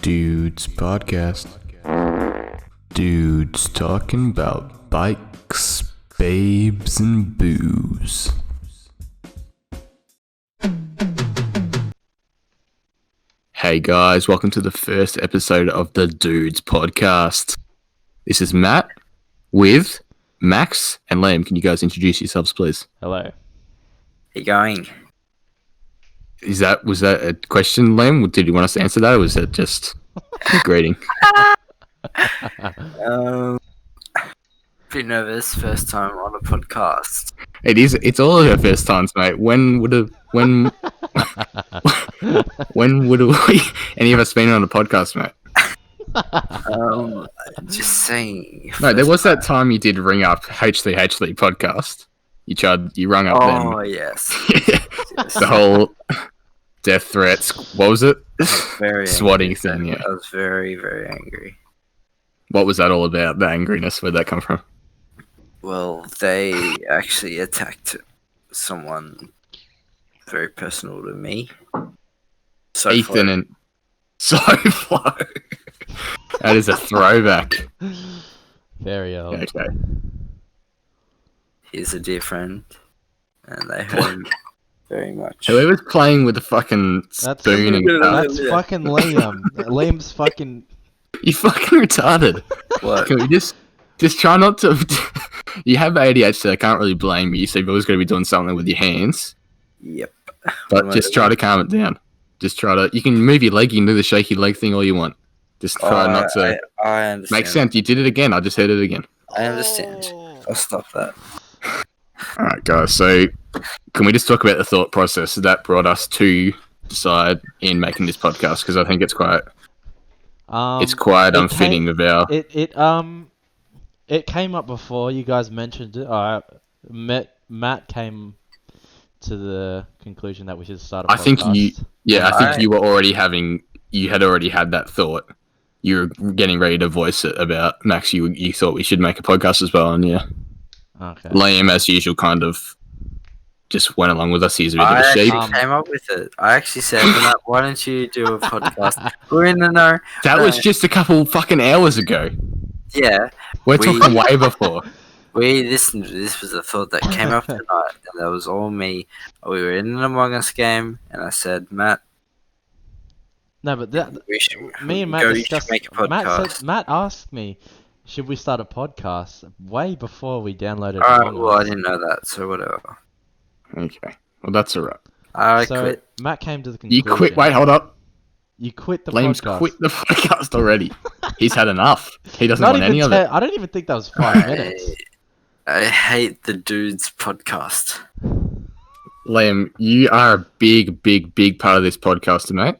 Dudes Podcast. Dudes talking about bikes, babes, and booze. Hey guys, welcome to the first episode of the Dudes Podcast. This is Matt with Max and Liam. Can you guys introduce yourselves, please? Hello. How you going? Was that a question, Liam? Did you want us to answer that, or was that just a greeting? Bit nervous, first time on a podcast. It's all of our first times, mate. When would any of us been on a podcast, mate? Just saying. No, there was that time you did ring up HTHT podcast. You rung up Oh, them. yes. The whole death threats. What was it? Very Swatting angry. thing, yeah. I was very, very angry. What was that all about, the angriness? Where'd that come from? Well, they actually attacked someone very personal to me. Ethan and SoFlo. That is a throwback. Very old. Okay. He's a dear friend, and they hurt him very much. Whoever's playing with the fucking spoon and cup, That's fucking Liam. Liam's fucking... you fucking retarded. What? Can we just try not to... You have ADHD, I can't really blame you, so you've always got to be doing something with your hands. Yep. But just try to calm it down. Just try to... You can move your leg, you can do the shaky leg thing all you want. Just try not to... I understand. Make sense. You did it again. I just heard it again. I understand. I'll stop that. Alright, guys. So, can we just talk about the thought process that brought us to decide in making this podcast? Because I think it's quite unfitting of our... It came up before you guys mentioned it. Matt came to the conclusion that we should start a podcast. I think you were already you had already had that thought. You were getting ready to voice it about Max. You thought we should make a podcast as well, and yeah. Okay. Liam, as usual, kind of just went along with us. He's a bit of a I sheep. actually came up with it. I actually said, why don't you do a podcast? We're in the know. That was just a couple fucking hours ago. Yeah. We're talking way before. This was a thought that came up tonight, and that was all me. We were in an Among Us game, and I said, Matt. No, but me and Matt you discussed. should make a podcast. Matt asked me, should we start a podcast way before we downloaded it. Alright, well, I didn't know that, so whatever. Okay. Well, that's alright. I So quit. Matt came to the conclusion. You quit. Wait, hold up. You quit the Liam's podcast. quit the podcast already. He's had enough. He doesn't Not want even any of it. I don't even think that was 5 minutes. I hate the Dudes podcast. Liam, you are a big, big, big part of this podcast, mate.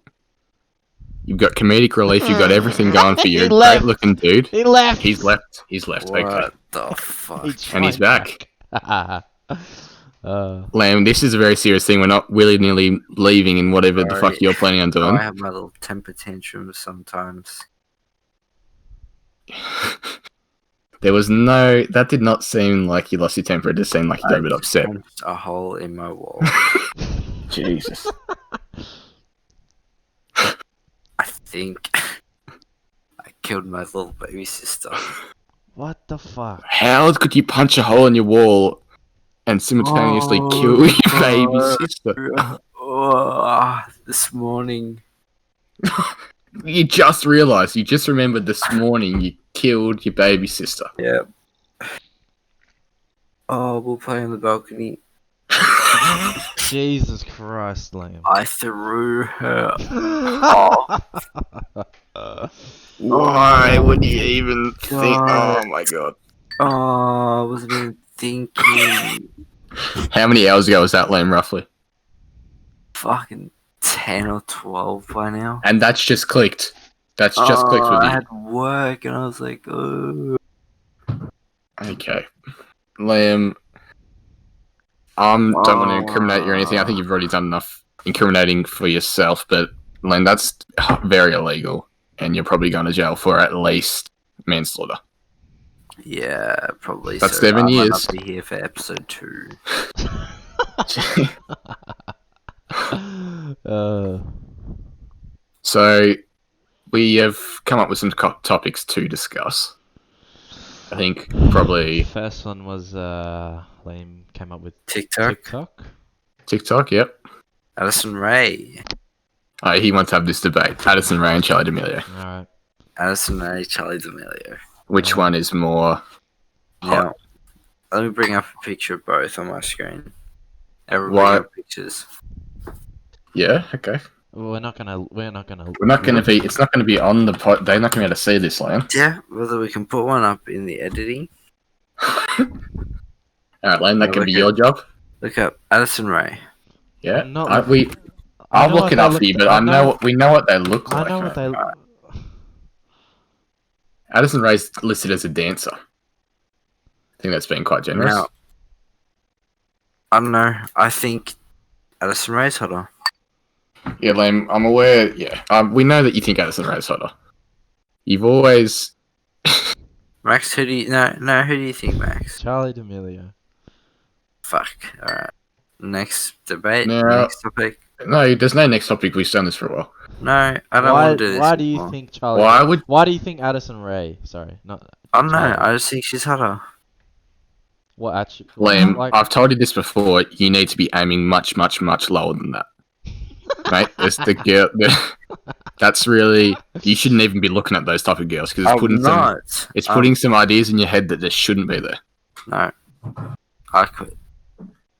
You've got comedic relief. You've got everything going for you. He Great left. looking dude. He left. He's left. What Okay. the fuck? And he's back. Uh, Liam, this is a very serious thing. We're not willy-nilly leaving in whatever the fuck you're planning on doing. I have my little temper tantrums sometimes. That did not seem like you lost your temper. It just seemed like you got a bit upset. Punched a hole in my wall. Jesus. I think I killed my little baby sister. what the fuck? How could you punch a hole in your wall and simultaneously kill your baby sister? This morning. You just remembered this morning you killed your baby sister. Yep. Oh, we'll play on the balcony. Jesus Christ, Liam. I threw her. Why would you even think? God. Oh my god. Oh, I wasn't even thinking. How many hours ago was that, Liam, roughly? Fucking 10 or 12 by now. And that's just clicked. That's just clicked with I you. had work and I was like, oh. Okay. Liam, don't want to incriminate you or anything. I think you've already done enough incriminating for yourself, but Liam, that's very illegal. And you're probably going to jail for at least manslaughter. Yeah, probably. That's so. 7 I years. might not be here for episode 2. So, we have come up with some topics to discuss. I think probably First one was Liam came up with TikTok. TikTok. Yep. Addison Rae. He wants to have this debate: Addison Rae and Charli D'Amelio. All right. Addison Rae, Charli D'Amelio. Which one is more hot? Now, let me bring up a picture of both on my screen. Everybody Why- have pictures. Yeah. Okay. Well, we're not gonna. We're not going to be. It's not going to be on the pod. They're not going to be able to see this, Liam. Yeah, whether we can put one up in the editing. All right, Liam. That can be your job. Look up Addison Rae. Yeah. I'm not I'll know look what it they up look- for you, but I I know we know what they look I like. know what they. Addison Rae's listed as a dancer. I think that's been quite generous. Now, I don't know. I think Addison Rae's hotter. Yeah, Liam, I'm aware. Yeah, we know that you think Addison Rae's hotter. You've always. Max, who do you who do you think, Max? Charli D'Amelio. Fuck. Alright. Next debate. Now- Next topic. No, there's no next topic. We've done this for a while. No, I don't Why? want to do this. Why do you anymore. think Charli? Why would Why do you think Addison Rae? Sorry, not. I don't know. Charli. I just think she's hotter. What actually? Liam? Like, I've told you this before. You need to be aiming much, much, much lower than that, mate. It's the girl. That's really. You shouldn't even be looking at those type of girls because it's I'm putting not. putting some ideas in your head that just shouldn't be there. No. I quit.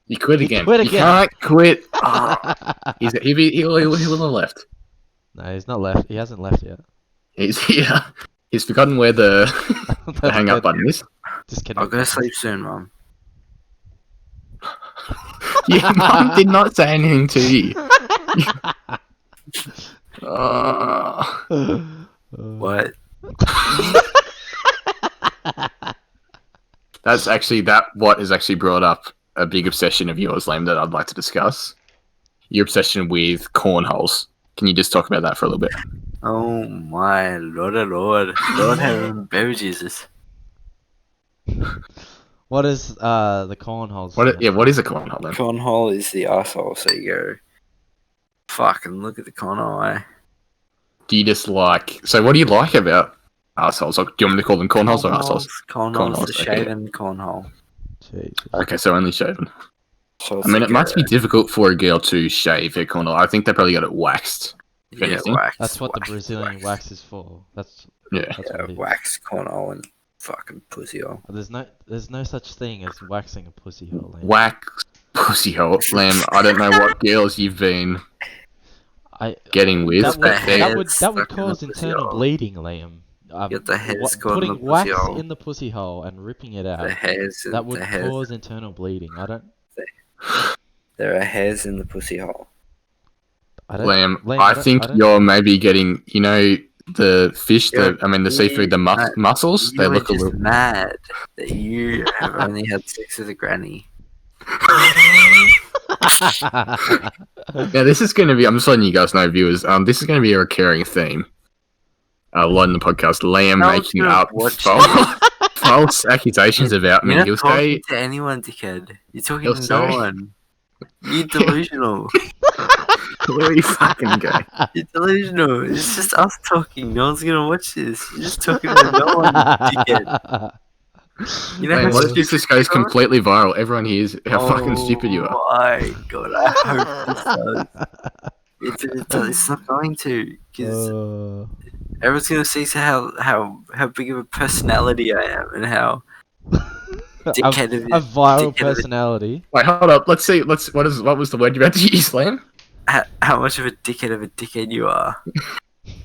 You quit He again. quit You again. can't quit. He'll have left. No, he's not left. He hasn't left yet. He's here. He's forgotten where the hang up button is. Just kidding. I'll go to sleep soon, Mum. Your mum did not say anything to you. Oh. What? That's actually what has actually brought up a big obsession of yours, Liam, that I'd like to discuss. Your obsession with cornholes. Can you just talk about that for a little bit? Oh my Lord, oh Lord. Lord heaven, baby Jesus. What is the cornholes? What is a cornhole then? Cornhole is the asshole, so you go. Fuck, and look at the cornhole, eh? Do you just like? So, what do you like about assholes? Like, do you want me to call them cornholes or assholes? Cornhole's Cornholes, the okay. shaven cornhole. Jesus. Okay, so only shaven. So I mean, it must be difficult for a girl to shave her cornhole. I think they probably got it waxed. if yeah, anything. wax. That's what the wax, Brazilian wax is for. That's Yeah. that's Yeah, what it is. wax cornhole and fucking pussy hole. There's no such thing as waxing a pussy hole. Liam. Wax pussy hole, Lamb. I don't know what girls you've been getting with. That would, the they- that would stuck in cause the pussy internal hole. bleeding, Liam. Get the hairs caught in putting the pussy wax hole. in the pussy hole and ripping it out. The hairs. That would the hairs. cause internal bleeding. There are hairs in the pussy hole. Lamb, Liam, I think don't- you're maybe getting, the fish, You're- the seafood, the mussels, they You were look a just little... mad that you have only had sex with a granny. Now, this is going to be, I'm just letting you guys know, viewers, this is going to be a recurring theme. A lot in the podcast, Liam No one's making gonna up watch false accusations about me. You're He'll not talking say, to anyone, dickhead. You're talking He'll to say- no one. You're delusional. where you fucking go? You're delusional. It's just us talking. No one's gonna watch this. You're just talking to no one, dickhead. You know Mate, how what if stupid this goes you are? completely viral? Everyone hears how fucking stupid you are. Oh my god, I hope this does. It's not going to, because Uh, everyone's gonna see how big of a personality I am and how dickhead of a viral dickhead of a- personality. Wait, hold up. Let's see. What was the word you about to use, Liam? how much of a dickhead you are.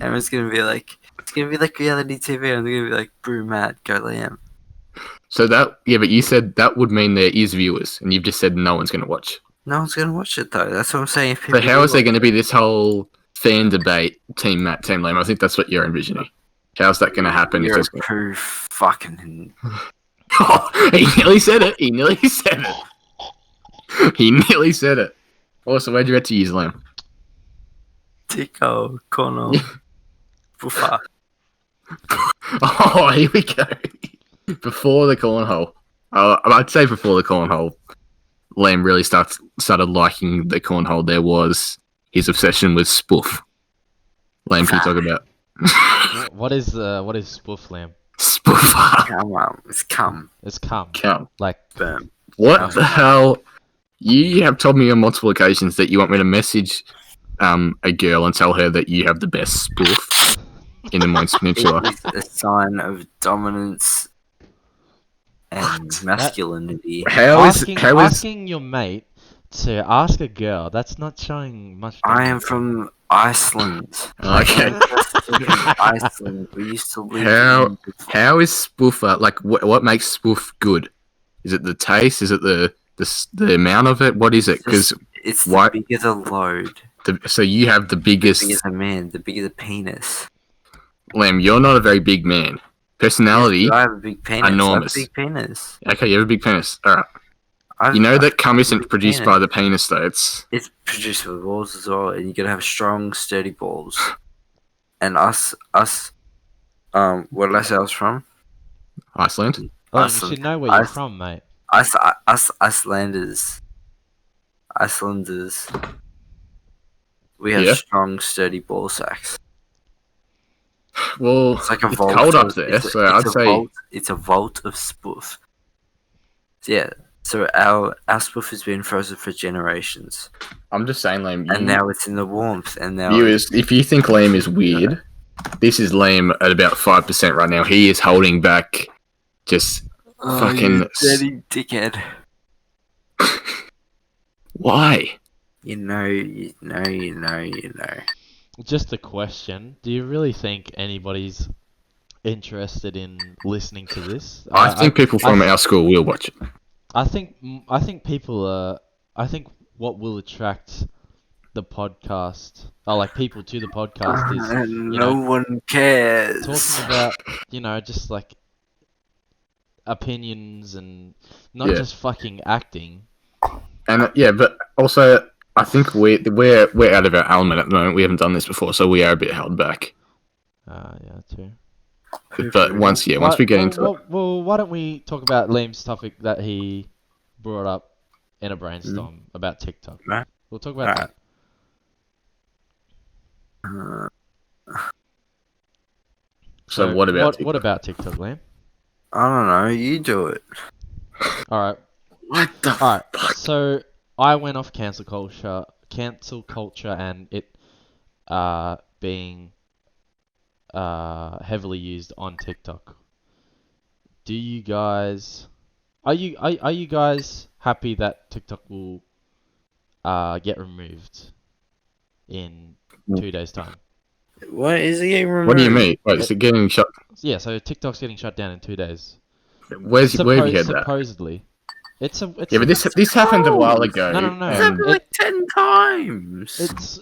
Everyone's gonna be like, it's gonna be like reality TV. I'm gonna be like, brew Matt, go Liam. So but you said that would mean there is viewers, and you've just said no one's going to watch. No one's gonna watch it though. That's what I'm saying. If So people how do is there watch going to be this whole fan debate, Team Matt, Team Liam? I think that's what you're envisioning. How's that going to happen? You're a If there's... true fucking. Oh, he nearly said it. He nearly said it. He nearly said it. Also, where'd you get to use Liam? Tico, Cornell, Buffa. Oh, here we go. Before the cornhole. I'd say before the cornhole, Liam really started liking the cornhole. There was his obsession with spoof. Liam, can you talk about What is spoof, Liam? Spoofer. Come on, it's come. It's cum. Come. Like, Boom. What the hell? You have told me on multiple occasions that you want me to message a girl and tell her that you have the best spoof in the Mines Peninsula. It is a sign of dominance and masculinity. asking your mate to ask a girl, that's not showing much. I am from Iceland. Okay. Iceland. We used to live How is spoofer, like, what makes spoof good? Is it the taste? Is it the amount of it? What is it? Because it's the bigger the load. So you have the biggest... The bigger the man, the bigger the penis. Lamb, you're not a very big man. Personality, yes, I have a big penis. enormous. I have a big penis. Okay, you have a big penis. Alright. You know that cum isn't produced by the penis, though. It's produced with balls as well, and you gotta have strong, sturdy balls. And us, where did I say I was from? Iceland. Oh, you should know where you're from, mate. Icelanders. We have strong, sturdy ball sacks. Well, it's like a it's vault cold up there, so I'd say it's a vault of spoof. Yeah. So our spoof has been frozen for generations. I'm just saying, Liam. And now it's in the warmth. And now viewers, if you think Liam is weird, this is Liam at about 5% right now. He is holding back, just fucking you dirty dickhead. Why? You know. Just a question: do you really think anybody's interested in listening to this? I think people from our school will watch it. I think people are. I think what will attract the podcast, like people to the podcast, is no one cares. Talking about just like opinions and not just fucking acting. And but also I think we're out of our element at the moment. We haven't done this before, so we are a bit held back. Yeah, too. But once we get into it. Well, why don't we talk about Liam's topic that he brought up in a brainstorm about TikTok? Right. We'll talk about that. So what about TikTok? What about TikTok, Liam? I don't know. You do it. All right. What the fuck? So I went off cancel culture, and it being heavily used on TikTok. Do you guys are you guys happy that TikTok will get removed in 2 days' time? What is it getting removed? What do you mean? Wait, is it getting shut? Yeah, so TikTok's getting shut down in 2 days. Where have you heard that? Supposedly. It's but this happened a while ago. No. It's happened like 10 times. It's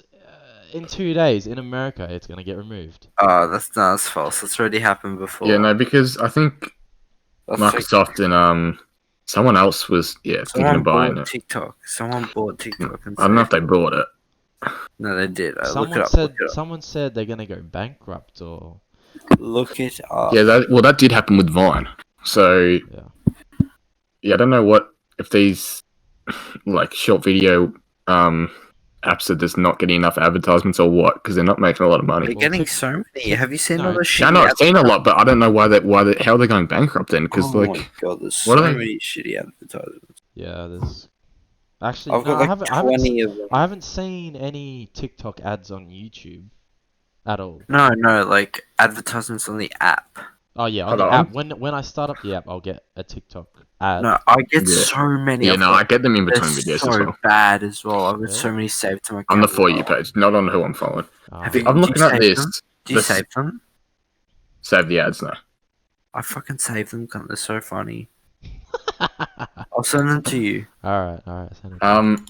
in 2 days in America. It's gonna get removed. Oh, that's false. That's already happened before. Yeah, no, because I think Microsoft and someone else was thinking of buying it. Someone bought TikTok. I don't know if they bought it. No, they did. Someone look it up. Someone said they're gonna go bankrupt or. Look it up. Yeah, that did happen with Vine. So yeah, I don't know if these like short video apps are just not getting enough advertisements or what, because they're not making a lot of money. They're getting so many. Have you seen all the shit? I know, I've seen a lot, but I don't know how they're going bankrupt then. Because my god, there's so many shitty advertisements. Yeah, there's actually. I've got 20 of them. I haven't seen any TikTok ads on YouTube at all. No, like advertisements on the app. Oh yeah, on the app. When I start up the app, I'll get a TikTok ad. No, I get so many. Yeah, no, I get them in between videos. So as well. Bad as well. I've got so many saved to my account. On the For You page, not on who I'm following. I'm looking at this. Do you save them? Save the ads now. I fucking save them. They're so funny. I'll send them to you. All right. Send them.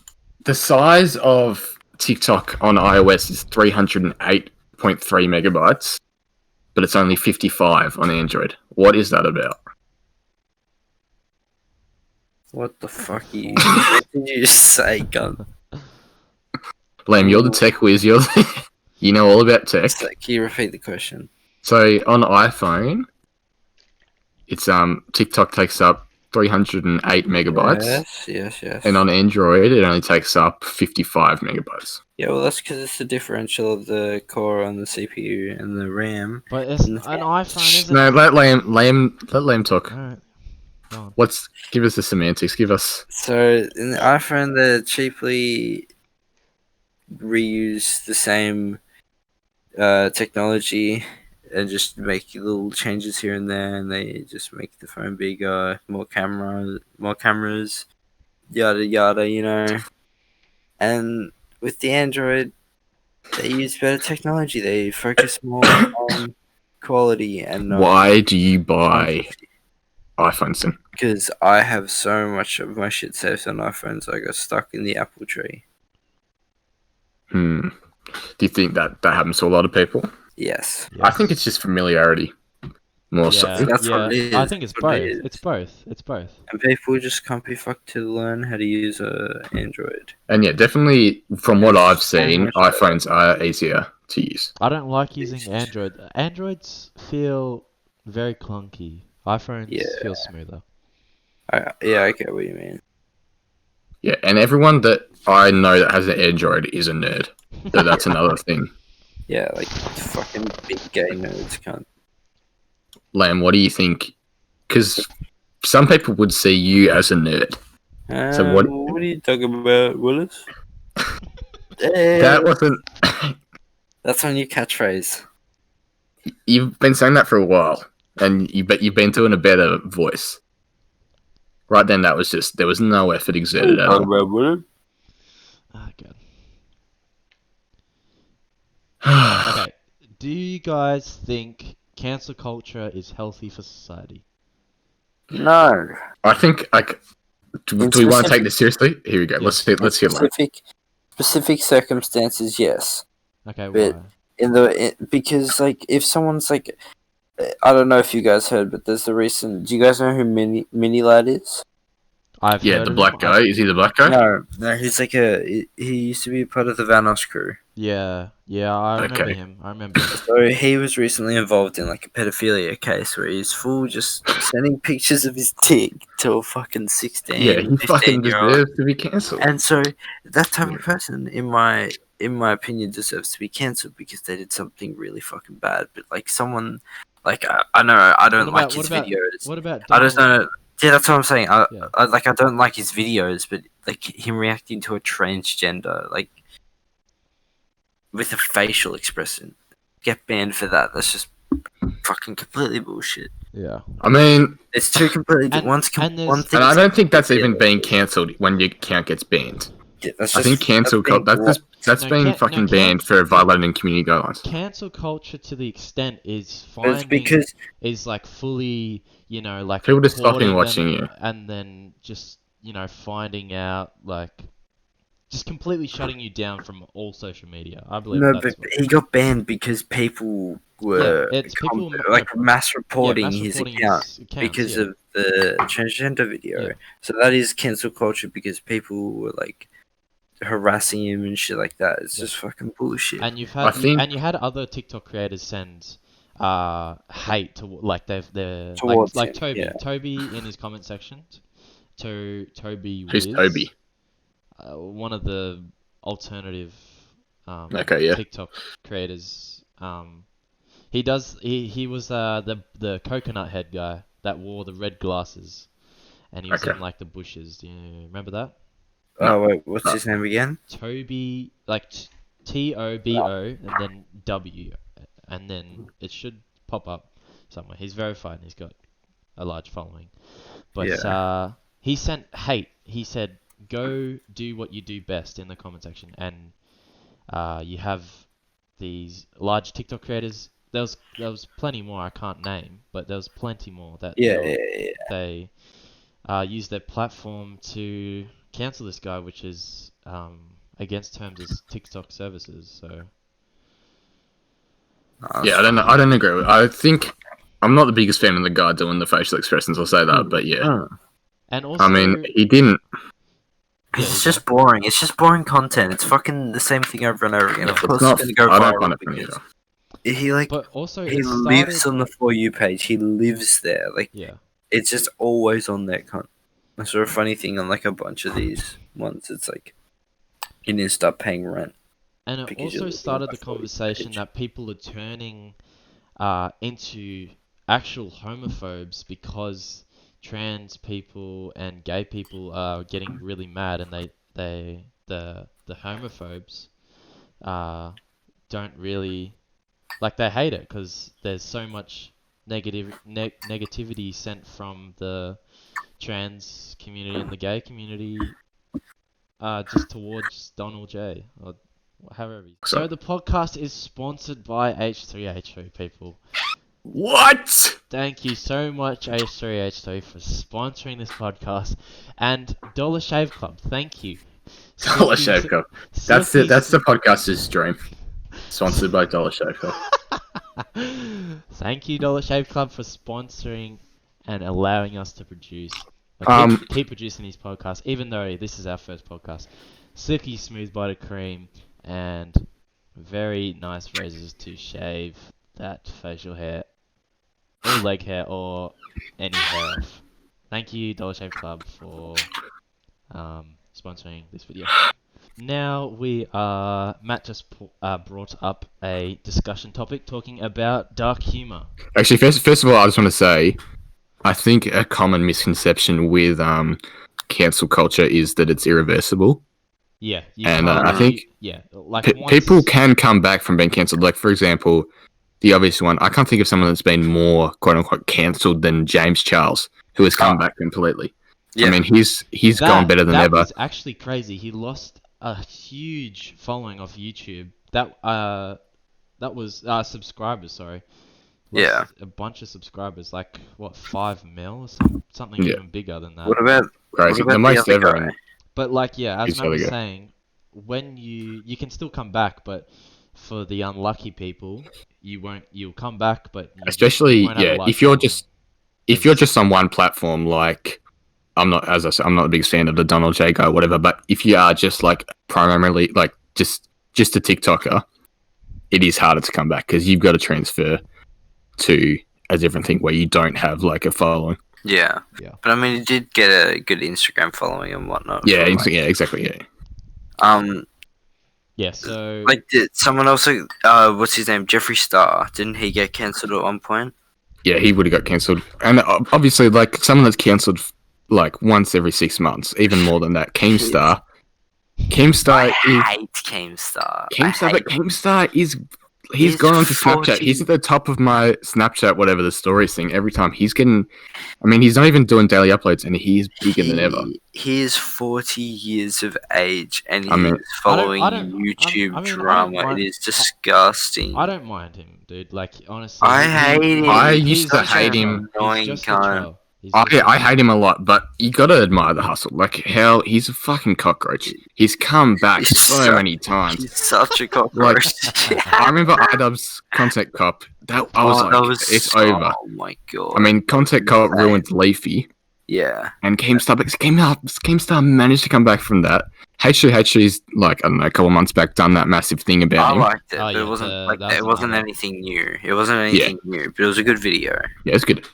The size of TikTok on iOS is 308.3 megabytes. But it's only 55 on Android. What is that about? What the fuck are you? What did you just say, gun? Liam, you're the tech whiz. You know all about tech. Can you repeat the question? So on iPhone, it's TikTok takes up 308 megabytes. Yes. And on Android, it only takes up 55 megabytes. Yeah, well, that's because it's the differential of the core on the CPU and the RAM. But it's And an the iPhone, isn't No, it? let Liam talk. Alright. Go on. Give us the semantics. Give us. So in the iPhone, they cheaply reuse the same technology and just make little changes here and there, and they just make the phone bigger, more cameras, yada yada, you know. And with the Android, they use better technology. They focus more on quality and Why do you buy iPhones then? because I have so much of my shit saved on iPhones, I got stuck in the Apple tree. Do you think that happens to a lot of people? Yes. I think it's just familiarity. More so. That's what it is. I think it's That's what both. it is. It's both. And people just can't be fucked to learn how to use Android. And yeah, definitely from what I've seen, much better. iPhones are easier to use. I don't like using Android. Androids feel very clunky. iPhones feel smoother. I get what you mean. Yeah, and everyone that I know that has an Android is a nerd. So that's another thing. Yeah, like fucking big gay nerds can't. Lamb, what do you think? Because some people would see you as a nerd. So what are you talking about, Willis? That wasn't. That's my new catchphrase. You've been saying that for a while, and you've been doing a better voice. Right then, that was just there was no effort exerted at all. Willis? Ah, good. Okay. Do you guys think cancel culture is healthy for society? No. I think like. Do we want to take this seriously? Here we go. Yeah. Let's hear Lamb. Specific circumstances, yes. Okay, But why? because like if someone's like, I don't know if you guys heard, but there's the recent. Do you guys know who Mini Lad is? I've Yeah, heard the of black him. guy. Is he the black guy? No, he's like he used to be part of the Vanos crew. Yeah, I remember Okay. him. I remember him. So he was recently involved in like a pedophilia case where he's full just sending pictures of his dick to a fucking 16, Yeah, he fucking 15-year-old. deserves to be cancelled. And so that type of person, in my opinion, deserves to be cancelled because they did something really fucking bad. But like someone, like I know I don't like his videos. What about I just Donald? don't. Yeah, that's what I'm saying. I Yeah. don't like his videos, but like him reacting to a transgender, like with a facial expression, get banned for that. That's just fucking completely bullshit. Yeah. I mean, It's two completely And- one and there's- one thing. and I don't think that's even being cancelled when your account gets banned. Yeah, that's I think cancel that's No, been no, fucking banned for violating community guidelines. Cancel culture to the extent is It's finding because is like fully, like People just recording stopping watching them you. and then just finding out like just completely shutting you down from all social media. I believe no, that's but he got banned because people were it's people mass reporting his reporting account his accounts, because yeah. of the transgender video. Yeah. So that is cancel culture because people were like harassing him and shit like that. It's just fucking bullshit. And you've I had think- you had other TikTok creators send hate to like they're Towards like him, Toby. yeah. Toby in his comment section to Toby Who's Wiz, Toby? one of the alternative Okay, yeah. TikTok creators. He was the coconut head guy that wore the red glasses, and he was Okay. in like the bushes. Do you remember that? Oh wait, what's his name again? Toby, like TOBO and then W, and then it should pop up somewhere. He's verified and he's got a large following. But he sent hate. He said, "Go do what you do best" in the comment section, and you have these large TikTok creators. There was plenty more I can't name, but there was plenty more that they use their platform to cancel this guy, which is against terms of TikTok services. So Yeah, I don't agree with it. I think I'm not the biggest fan of the guy doing the facial expressions, I'll say that, but yeah. and also, I mean, he didn't. It's just boring. It's just boring content. It's fucking the same thing over and over again. Of course, not, it's gonna go I don't find viral it funny because either. he like but also he it lives started, on the For You page. He lives there. Like yeah. it's just always on that cunt. I saw a funny thing on like a bunch of these ones. It's like you need to start paying rent. And it Because you're also living started on the my 40 conversation page. that people are turning into actual homophobes because trans people and gay people are getting really mad, and the homophobes don't really like, they hate it because there's so much negativity sent from the trans community and the gay community just towards Donald J, or however. So the podcast is sponsored by H3H3, people. What? Thank you so much, H3H3, for sponsoring this podcast. And Dollar Shave Club, thank you. Dollar Shave Club. That's it. That's the podcaster's dream. Sponsored by Dollar Shave Club. Thank you, Dollar Shave Club, for sponsoring and allowing us to produce. Keep producing these podcasts, even though this is our first podcast. Silky smooth buttercream and very nice razors to shave that facial hair or leg hair or any hair off. Thank you, Dollar Shave Club, for sponsoring this video. Now Matt just brought up a discussion topic talking about dark humor. Actually, first of all, I just want to say, I think a common misconception with cancel culture is that it's irreversible. Yeah, and I think people can come back from being cancelled. Like, for example, the obvious one, I can't think of someone that's been more quote unquote cancelled than James Charles, who has come back completely. Yeah. I mean, he's gone better than ever. That was actually crazy. He lost a huge following off YouTube. That was subscribers. Sorry. Lost a bunch of subscribers, like what, 5 mil or something even bigger than that. What about crazy? The most ever. But like, yeah, as Matt was saying, when you can still come back, but for the unlucky people, you'll come back, but especially if you're just on one platform, like I'm not a big fan of the Donald J guy, whatever, but if you are just like primarily like just a TikToker, it is harder to come back because you've got to transfer to a different thing where you don't have like a following. Yeah. But I mean, he did get a good Instagram following and whatnot. Yeah, exactly. Yeah. So like, did someone else? What's his name? Jeffree Star. Didn't he get cancelled at one point? Yeah, he would have got cancelled, and obviously, like someone that's cancelled like once every 6 months, even more than that. Keemstar. I hate Keemstar. Keemstar is. He's gone onto Snapchat. He's at the top of my Snapchat, whatever the stories thing. Every time he's getting, I mean, he's not even doing daily uploads, and he's bigger than ever. He is 40 years of age, and he's following YouTube drama. It is disgusting. I don't mind him, dude. Like, honestly, I hate him. I used to hate him. Annoying cunt. I hate him a lot, but you gotta admire the hustle. Like, hell, he's a fucking cockroach. He's come back so many times. He's such a cockroach. I remember iDubbbz's Content Cop. I was it's over. Oh my god. I mean, Content Cop ruined Leafy. Yeah. And Keemstar managed to come back from that. H3H3's, like, I don't know, a couple months back, done that massive thing about him. I liked it, but it wasn't anything new. It wasn't anything new, but it was a good video. Yeah, it's good.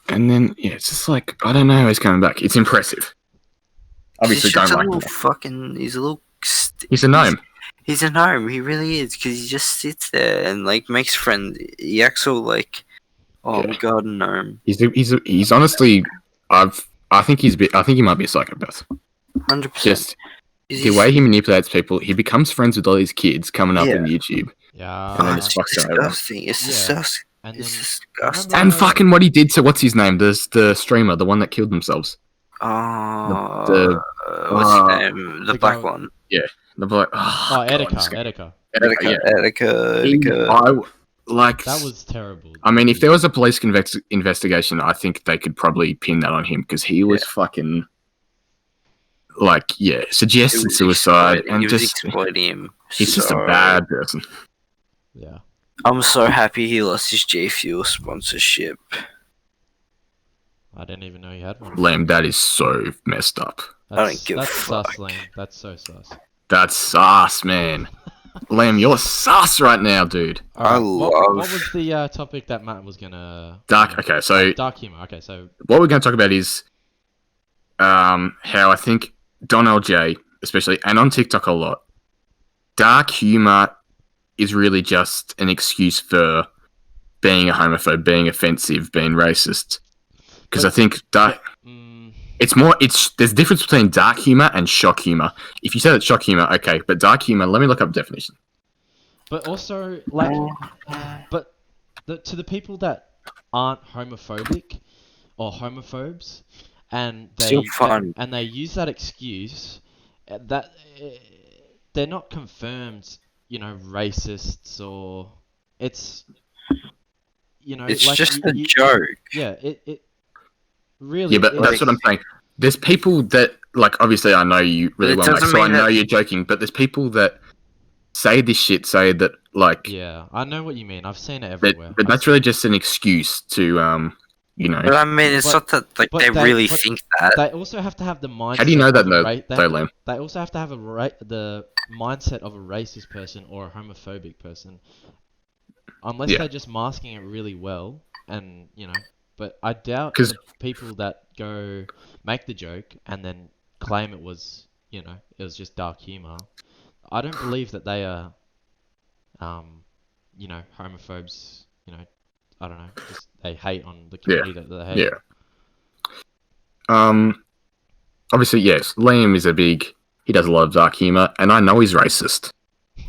And then, it's just like, I don't know, he's coming back. It's impressive. Obviously, don't like him. He's a little... He's a gnome. He's a gnome, he really is, because he just sits there and, like, makes friends. He acts all like, my god, a gnome. He's honestly... I think he might be a psychopath. 100%. Just the way he manipulates people, he becomes friends with all these kids coming up in YouTube. Yeah. And then just fucks them over. It's disgusting. It's disgusting. And fucking what he did to what's his name? The streamer, the one that killed themselves. What's his name? The black one. Yeah, the black. Etika. That was terrible. I mean, if there was a police investigation, I think they could probably pin that on him because he was fucking suggested suicide and just exploiting him. He's just a bad person. Yeah. I'm so happy he lost his J Fuel sponsorship. I didn't even know he had one. Liam, that is so messed up. I don't give a fuck. Sus, Liam. That's so sus. That's sus, man. Liam, you're sus right now, dude. Alright, what love- was the topic that Matt was gonna... Dark. Okay, so dark humor. Okay, so... what we're going to talk about is how I think Don LJ, especially, and on TikTok a lot, dark humor is really just an excuse for being a homophobe, being offensive, being racist. Because I think it's more. There's a difference between dark humor and shock humor. If you say that shock humor, okay, but dark humor, let me look up definition. But also, like, to the people that aren't homophobic or homophobes, and Still fun. and they use that excuse, that they're not confirmed, racists, or it's, It's like just a joke. Yeah, it really. Yeah, but that's what I'm saying. There's people that, like, obviously I know you really well, Max, so I know you're joking, but there's people that say this shit, say that, like... Yeah, I know what you mean. I've seen it everywhere. But that's really just an excuse to, But I mean, it's not that they really think that. They also have to have the mindset. How do you know that, though, Liam? They also have to have the mindset of a racist person or a homophobic person. Unless they're just masking it really well, and, But I doubt the people that go make the joke and then claim it was, it was just dark humor. I don't believe that they are, homophobes. I don't know. Just they hate on the community that they hate. Yeah. Obviously, yes. Liam is he does a lot of dark humor, and I know he's racist.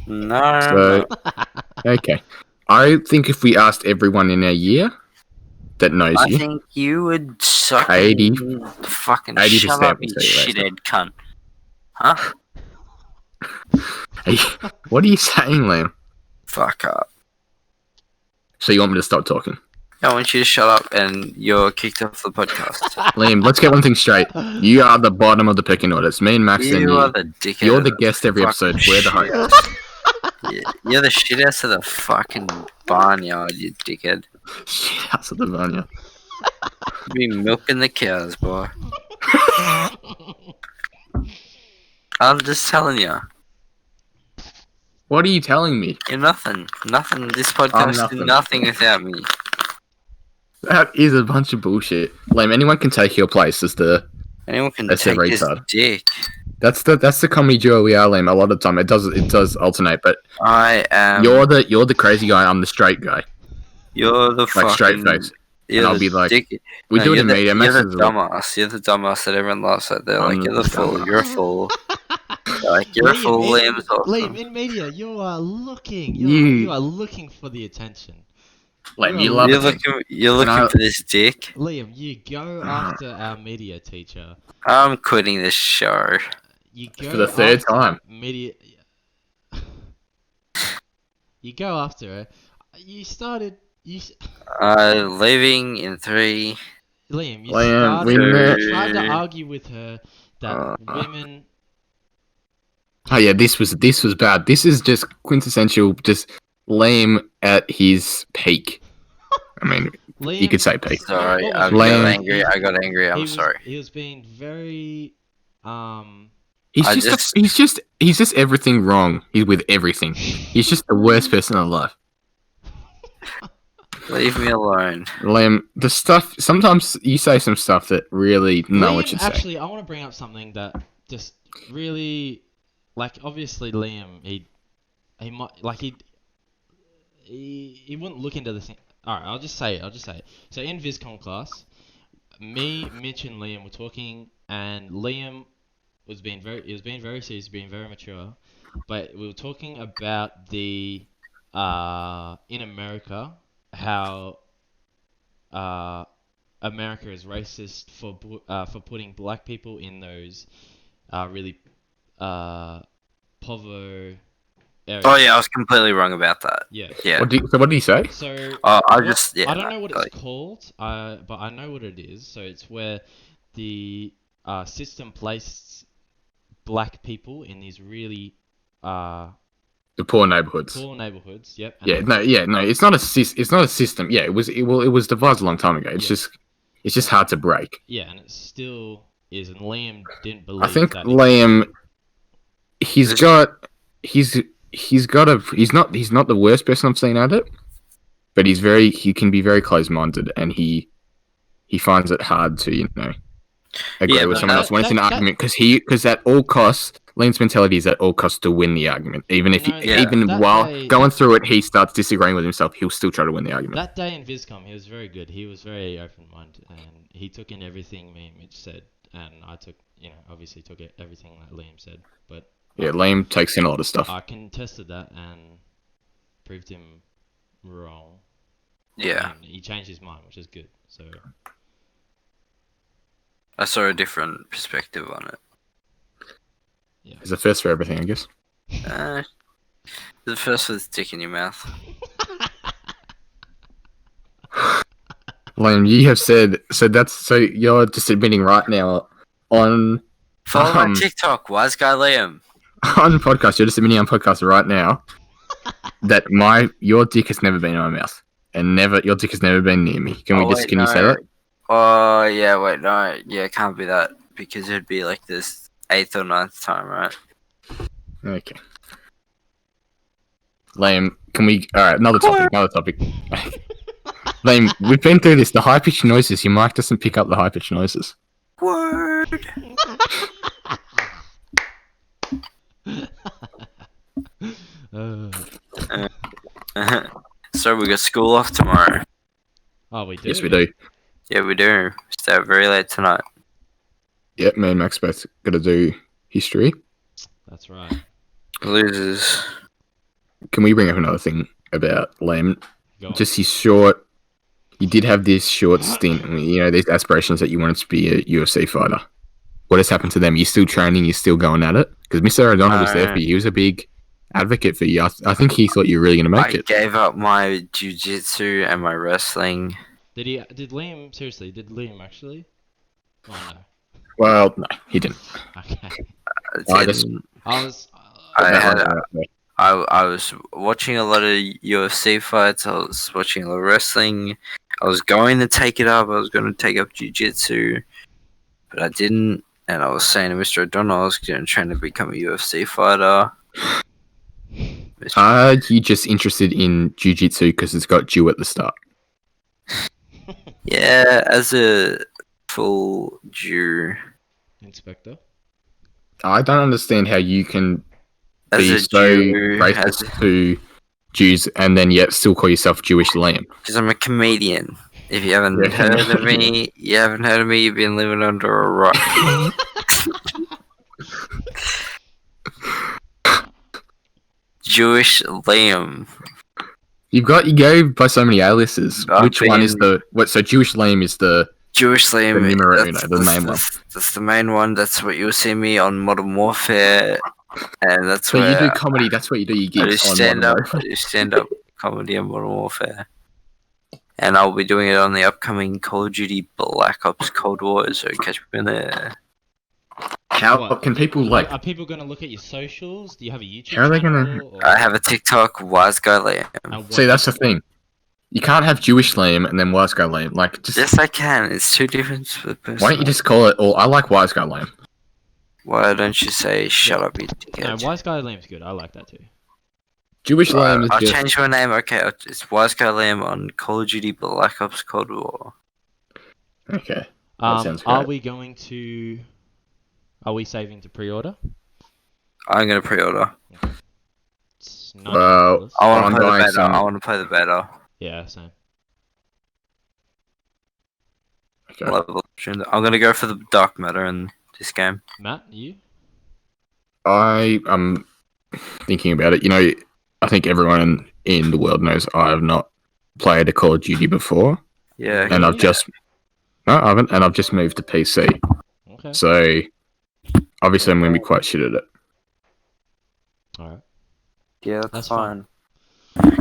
No. So, okay. I think if we asked everyone in our year that knows you, I think you would suck 80 fucking 80% shut up, you would say you're shithead cunt. Huh? What are you saying, Liam? Fuck up. So you want me to stop talking? I want you to shut up and you're kicked off the podcast. Liam, let's get one thing straight. You are the bottom of the pecking order. It's me and Max and you. You are the dickhead. You're the guest every episode. We're the host. You're the shit ass of the fucking barnyard, you dickhead. Shit ass of the barnyard. You be milking the cows, boy. I'm just telling you. What are you telling me? You're nothing. Nothing. This podcast is nothing without me. That is a bunch of bullshit. Liam, anyone can take your place as the... Anyone can take this dick. That's the comedy duo we are, Liam. A lot of the time, it does alternate, but I am. You're the crazy guy. I'm the straight guy. You're the fucking... Like straight face. And I'll be like, we do it in media. You're the dumbass. You're the dumbass that everyone laughs at. They're like, you're the fool. You're a fool. Like, you're a fool, Liam. Liam, in media, you are looking. You are looking for the attention. Liam, you love it. You're looking for this dick. Liam, you go after our media teacher. I'm quitting this show. You go for the third time. Media. You go after her. You started. Leaving in 3. Liam, you tried to argue with her that women. Oh yeah, this was bad. This is just quintessential, just Liam at his peak. I mean, Liam, you could say peak. Sorry, I got angry. I'm sorry. He was being very He's just everything wrong. He's with everything. He's just the worst person alive. Leave me alone. Liam, the stuff... Sometimes you say some stuff that really no one should say. Actually, I want to bring up something that just really... Like, obviously, Liam, he might... Like, he wouldn't look into this thing. Alright, I'll just say it. So, in VisCom class, me, Mitch, and Liam were talking, and Liam was being very serious, being very mature. But we were talking about the... in America... how America is racist for putting black people in those really povo areas. Oh yeah, I was completely wrong about that. Yeah. Yeah. So what did he say? So I I don't know what it's called, but I know what it is. So it's where the system placed black people in these really the poor neighborhoods. Yep. No. It's not a system. Yeah, it was devised a long time ago. It's just hard to break. Yeah, and it still is. And Liam didn't believe. I think that Liam, he's he's not the worst person I've seen at it, but he can be very close-minded, and he finds it hard to agree with someone else when it's an argument, because at all costs, Liam's mentality is at all costs to win the argument. Even if going through it, he starts disagreeing with himself, he'll still try to win the argument. That day in VisCom, he was very good. He was very open-minded, and he took in everything me and Mitch said, and I took, obviously took everything that Liam said. But Liam takes in a lot of stuff. I contested that and proved him wrong. Yeah. And he changed his mind, which is good. So I saw a different perspective on it. Yeah. It's the first for everything, I guess. The first with dick in your mouth. Liam, you have said so you're just admitting right now on Follow my TikTok, Wise Guy Liam. On podcast, you're just admitting on podcast right now that your dick has never been in my mouth, and your dick has never been near me. Can you say that? Oh yeah, wait, no, yeah, it can't be that because it'd be like this 8th or 9th time, right? Okay. Liam, can we? All right, another topic. Liam, we've been through this. The high pitched noises. Your mic doesn't pick up the high pitched noises. Word. So we got school off tomorrow. Oh, we do? Yes, we do. Yeah, we do. Stay up very late tonight. Yep, me and Max both got to do history. That's right. Losers. Can we bring up another thing about Liam? Just he did have this short stint, these aspirations that you wanted to be a UFC fighter. What has happened to them? You're still training, you're still going at it? Because Mr. O'Donnell was there for you. He was a big advocate for you. I think he thought you were really going to make it. I gave up my jiu-jitsu and my wrestling. Did Liam actually? Oh, no. Well, no, he didn't. Okay. I was watching a lot of UFC fights. I was watching a lot of wrestling. I was going to take it up. I was going to take up jiu-jitsu, but I didn't. And I was saying to Mr. O'Donnell, I was going to try to become a UFC fighter. Are you just interested in jiu-jitsu because it's got Jew at the start? Yeah, as a full Jew inspector. I don't understand how you can be so racist to Jews and then yet still call yourself Jewish Liam. Because I'm a comedian. If you haven't heard of me, you've been living under a rock. Jewish Liam. You go by so many aliases. Which one is so Jewish Liam is the Jewish Liam, the main one. That's the main one. That's what you'll see me on Modern Warfare, and that's so you do comedy. That's what you do. You get stand up comedy on Modern Warfare, and I'll be doing it on the upcoming Call of Duty Black Ops Cold War. So catch me in there. How can people Are people going to look at your socials? Do you have a YouTube How are they channel? I have a TikTok, Wise Guy Liam. See, that's the thing. You can't have Jewish Liam and then Wise Guy Liam. Yes, I can. It's two different persons. Why don't you just call it? I like Wise Guy Liam. Why don't you say "shut up, you dickhead"? No, Wise Guy Liam's good. I like that too. Jewish Liam is I'll change my name. Okay, it's Wise Guy Liam on Call of Duty Black Ops Cold War. Okay. That sounds great. Are we saving to pre-order? I'm gonna pre-order. Well, I want to play the beta. Yeah, same. Okay. I'm gonna go for the dark matter in this game. Matt, you? I am thinking about it. I think everyone in the world knows I have not played a Call of Duty before. Yeah. And I haven't, and I've just moved to PC. Okay. So obviously I'm going to be quite shit at it. Alright. Yeah, that's fine.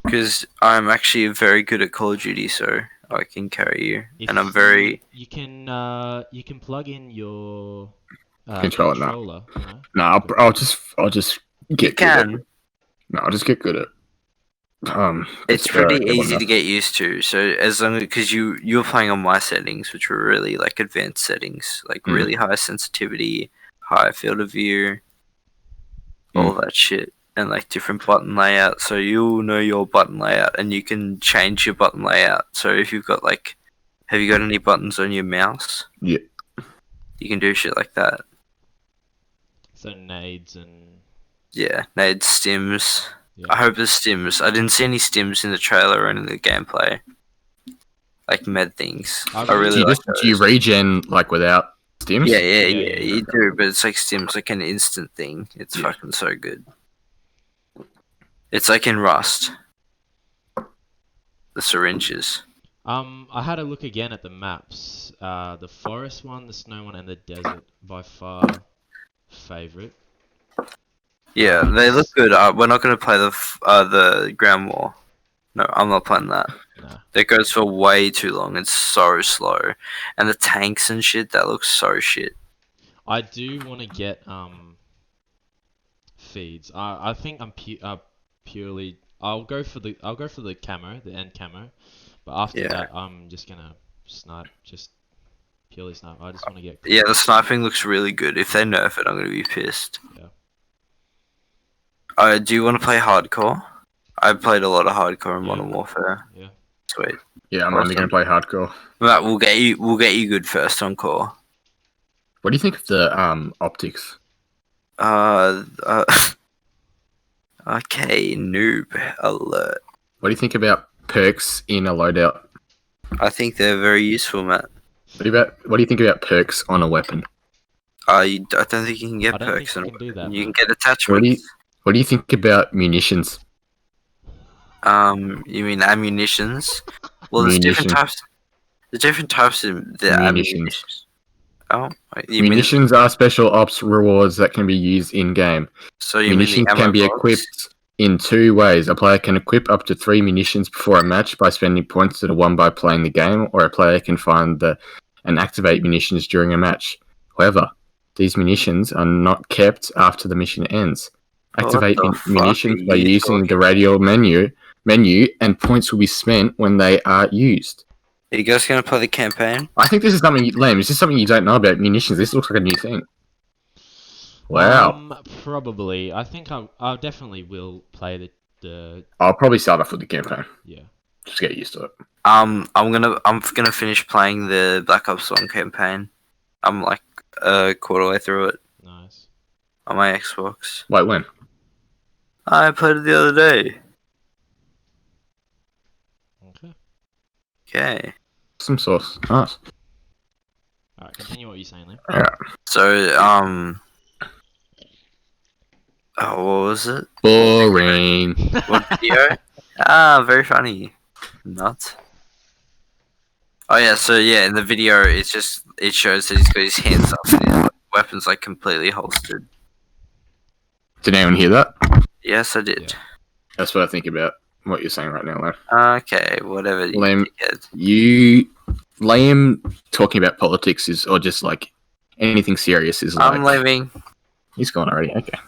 Because I'm actually very good at Call of Duty, so I can carry you. And I'm very... You can plug in your controller. No, I'll just get good at it. No, I'll just get good at it. It's pretty easy to get used to. So as long as... Because you're playing on my settings, which were really advanced settings. Really high sensitivity, high field of view, all that shit. and like different button layouts. So you'll know your button layout, and you can change your button layout. So if you've got like, have you got any buttons on your mouse? Yeah. You can do shit like that. So nades and Yeah, nades, stims. yeah. I hope there's stims. I didn't see any stims in the trailer or in the gameplay. Like med things. I really like those. Do you regen like without stims? Yeah, Yeah. you do, but it's like stims, like an instant thing. It's fucking so good. It's like in Rust. The syringes. I had a look again at the maps. The forest one, the snow one, and the desert by far favorite. Yeah, they look good. We're not gonna play the ground war. No, I'm not playing that. No. That goes for way too long. It's so slow, and the tanks and shit. That looks so shit. I do want to get feeds. I think I'm purely. I'll go for the camo, the end camo, but after that I'm just gonna snipe, just purely snipe. I just want to get. Yeah, the sniping looks really good. If they nerf it, I'm gonna be pissed. Yeah. Do you want to play hardcore? I played a lot of hardcore in Modern Warfare. Yeah. Sweet. Yeah, I'm only gonna play hardcore. Matt, we'll get you good first on core. What do you think of the optics? Okay, noob alert. What do you think about perks in a loadout? I think they're very useful, Matt. What do you think about perks on a weapon? I don't think you can get I don't perks think on you can do that. You can get attachments. What do you think about munitions? You mean ammunitions? Well, there's different types. There's different types of the ammunitions. Oh, munitions are special ops rewards that can be used in game. So you munitions mean can be equipped in two ways. A player can equip up to 3 munitions before a match by spending points that are won by playing the game, or a player can find and activate munitions during a match. However, these munitions are not kept after the mission ends. Activate munitions by using the radio menu, and points will be spent when they are used. Are you guys going to play the campaign? I think this is something, Liam, is this something you don't know about munitions? This looks like a new thing. Wow. Probably. I think I definitely will play the. I'll probably start off with the campaign. Yeah. Just get used to it. I'm gonna finish playing the Black Ops 1 campaign. I'm like a quarter way through it. Nice. On my Xbox. Wait, when? I played it the other day. Okay. Some sauce. Nice. Alright, continue what you're saying, Liam. Alright. So, what was it? Boring. What video? Very funny. Not. Oh yeah, so yeah, in the video, it shows that he's got his hands up and his weapon's like completely holstered. Did anyone hear that? Yes, I did. Yeah. That's what I think about what you're saying right now, Liam. Okay, whatever. Liam, Liam talking about politics or just like anything serious is like... I'm leaving. He's gone already, okay.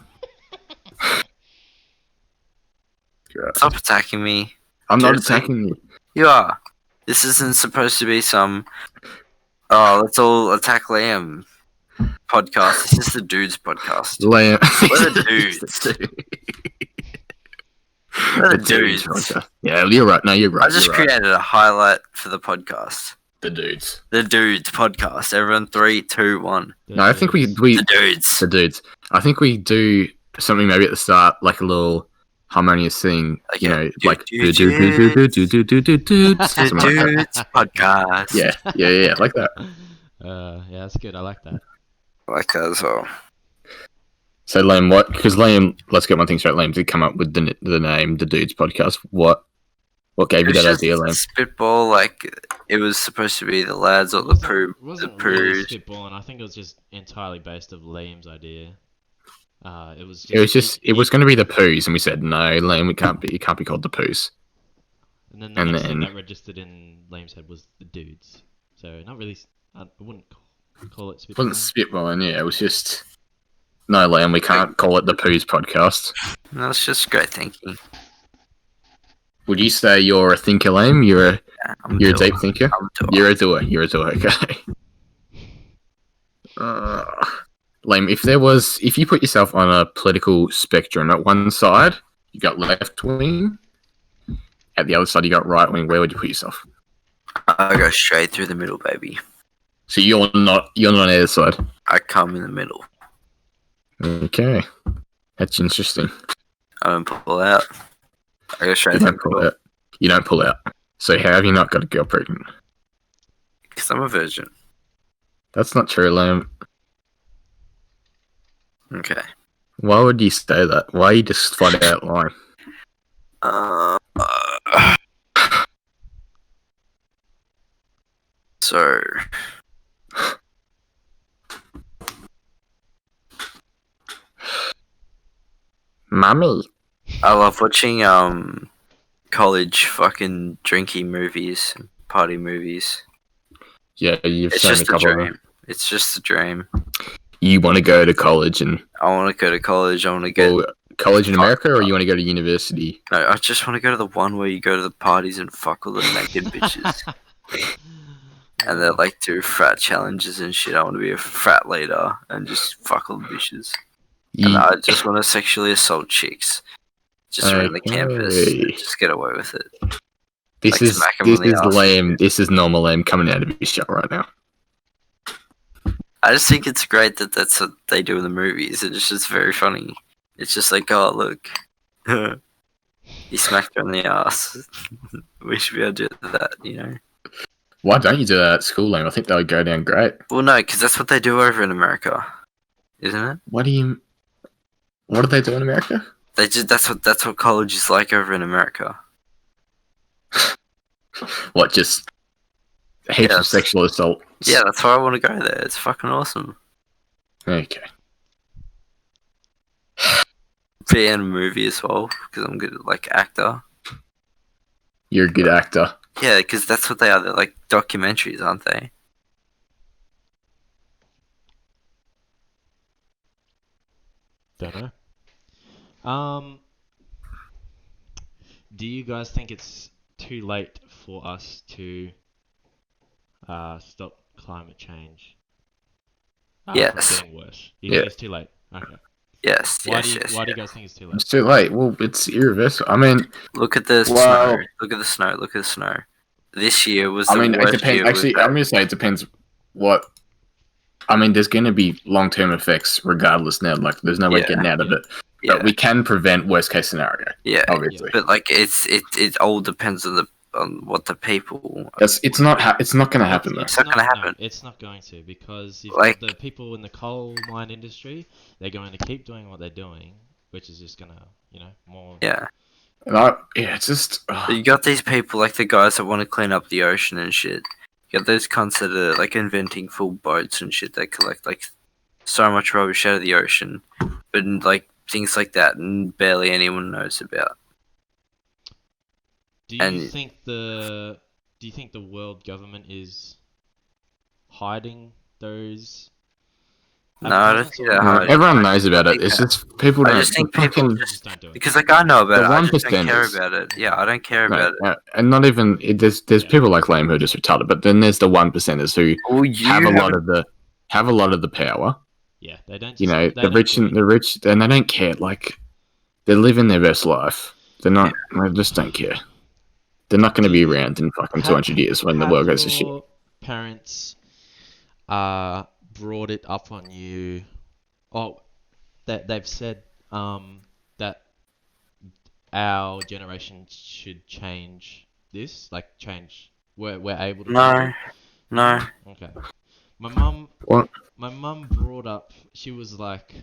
Stop attacking me. I'm not attacking you. You are. This isn't supposed to be some... Oh, let's all attack Liam podcast. This is the Dudes podcast. Liam. We're the dudes. We're the dudes. Yeah, you're right. No, you're right. I just created a highlight for the podcast. The Dudes. The Dudes podcast. Everyone, 3, 2, 1. No, I think we The Dudes. The Dudes. I think we do something maybe at the start, like a little harmonious thing. Okay. You know, like Dudes podcast. Yeah, like that. Yeah, that's good. I like that. I like that as well. So Liam, what? Because Liam, let's get one thing straight. Liam did come up with the name, the Dudes Podcast. What gave you that idea, Liam? Spitball, like it was supposed to be the lads or the poo. It wasn't really spitballing. I think it was just entirely based of Liam's idea. It was going to be the Poos, and we said no, Liam. It can't be called the Poos. And then the next thing that registered in Liam's head was the Dudes. So not really. I wouldn't call it spitballing. It wasn't spitballing. Yeah, it was just. No, Liam, we can't call it the Poos Podcast. No, it's just great thinking. Would you say you're a thinker, Liam? You're a deep thinker? You're a doer. Okay. Liam, if you put yourself on a political spectrum, at one side you got left wing, at the other side you got right wing. Where would you put yourself? I go straight through the middle, baby. So you're not on either side. I come in the middle. Okay, that's interesting. I don't pull out. I go straight You through don't pull out. You don't pull out. So how have you not got a girl pregnant? because I'm a virgin. That's not true, Liam. Okay. Why would you say that? Why are you just flat out lying? So Mummy. I love watching college fucking drinky movies, party movies. Yeah, you've It's shown me a just a couple of them. dream. It's just a dream. You want to go to college and I want to go to college. I want to get. well, college in America, or you want to go to university? No, I just want to go to the one where you go to the parties and fuck all the naked bitches. And they're like do frat challenges and shit. I want to be a frat leader and just fuck all the bitches. And I just want to sexually assault chicks. Just around the campus. And just get away with it. This like is smack 'em on the arse. lame. This is normal lame coming out of his shell right now. I just think it's great that that's what they do in the movies. It's just very funny. It's just like, oh, look. He smacked her on the ass. We should be able to do that, you know? Why don't you do that at school, Lame? I think that would go down great. Well, no, because that's what they do over in America. Isn't it? What do they do in America? That's what college is like over in America. What, just heaps of Yes. sexual assault? Yeah, that's why I want to go there. It's fucking awesome. Okay. Be in a movie as well, because I'm good at, like, actor. You're a good actor. Yeah, because that's what they are. They're like documentaries, aren't they? Don't know. Do you guys think it's too late for us to stop climate change? Yes. From getting worse. You Yeah. think it's too late? Okay. Yes, Why yes, do you yes. Why do yes. you guys think it's too late? It's too late. Well, it's irreversible. I mean, Look at the Wow. snow. Look at the snow. Look at the snow. This year was it the worst depends. year. Actually, I'm going to say it depends what. I mean, there's going to be long-term effects regardless now. Like, there's no way Yeah. getting out of it. yeah, But we can prevent worst-case scenario, yeah. obviously. But like, it all depends on what the people. It's not going to happen, though. It's not gonna happen. No, it's not going to, because you've Like- got the people in the coal mine industry. They're going to keep doing what they're doing, which is just gonna, more. Yeah, It's just. you got these people like the guys that want to clean up the ocean and shit. You got those cunts that are like inventing full boats and shit that collect like so much rubbish out of the ocean, but like things like that, and barely anyone knows about. Do you And- think the world government is hiding those? No, I don't advertisements, think or- they're hiding. Everyone knows about it. It's just people I don't. just think people fucking- just don't do it. because like I know about The it, I just don't 1% care is- about it. Yeah, I don't care No, about it. and not even there's Yeah. people like Lame who are just retarded, but then there's the 1%ers who Well, you have a lot haven't- of the power. Yeah, they don't. You just- know, they the don't rich do and it. the rich, and they don't care. Like, they're living their best life. They're not. They just don't care. They're not going to be around in fucking 200 years when the world goes to shit. Your parents brought it up on you. Oh, that they've said that our generation should change this, like change. We're able to. change No, it. Okay. My mum. What? My mum brought up. She was like,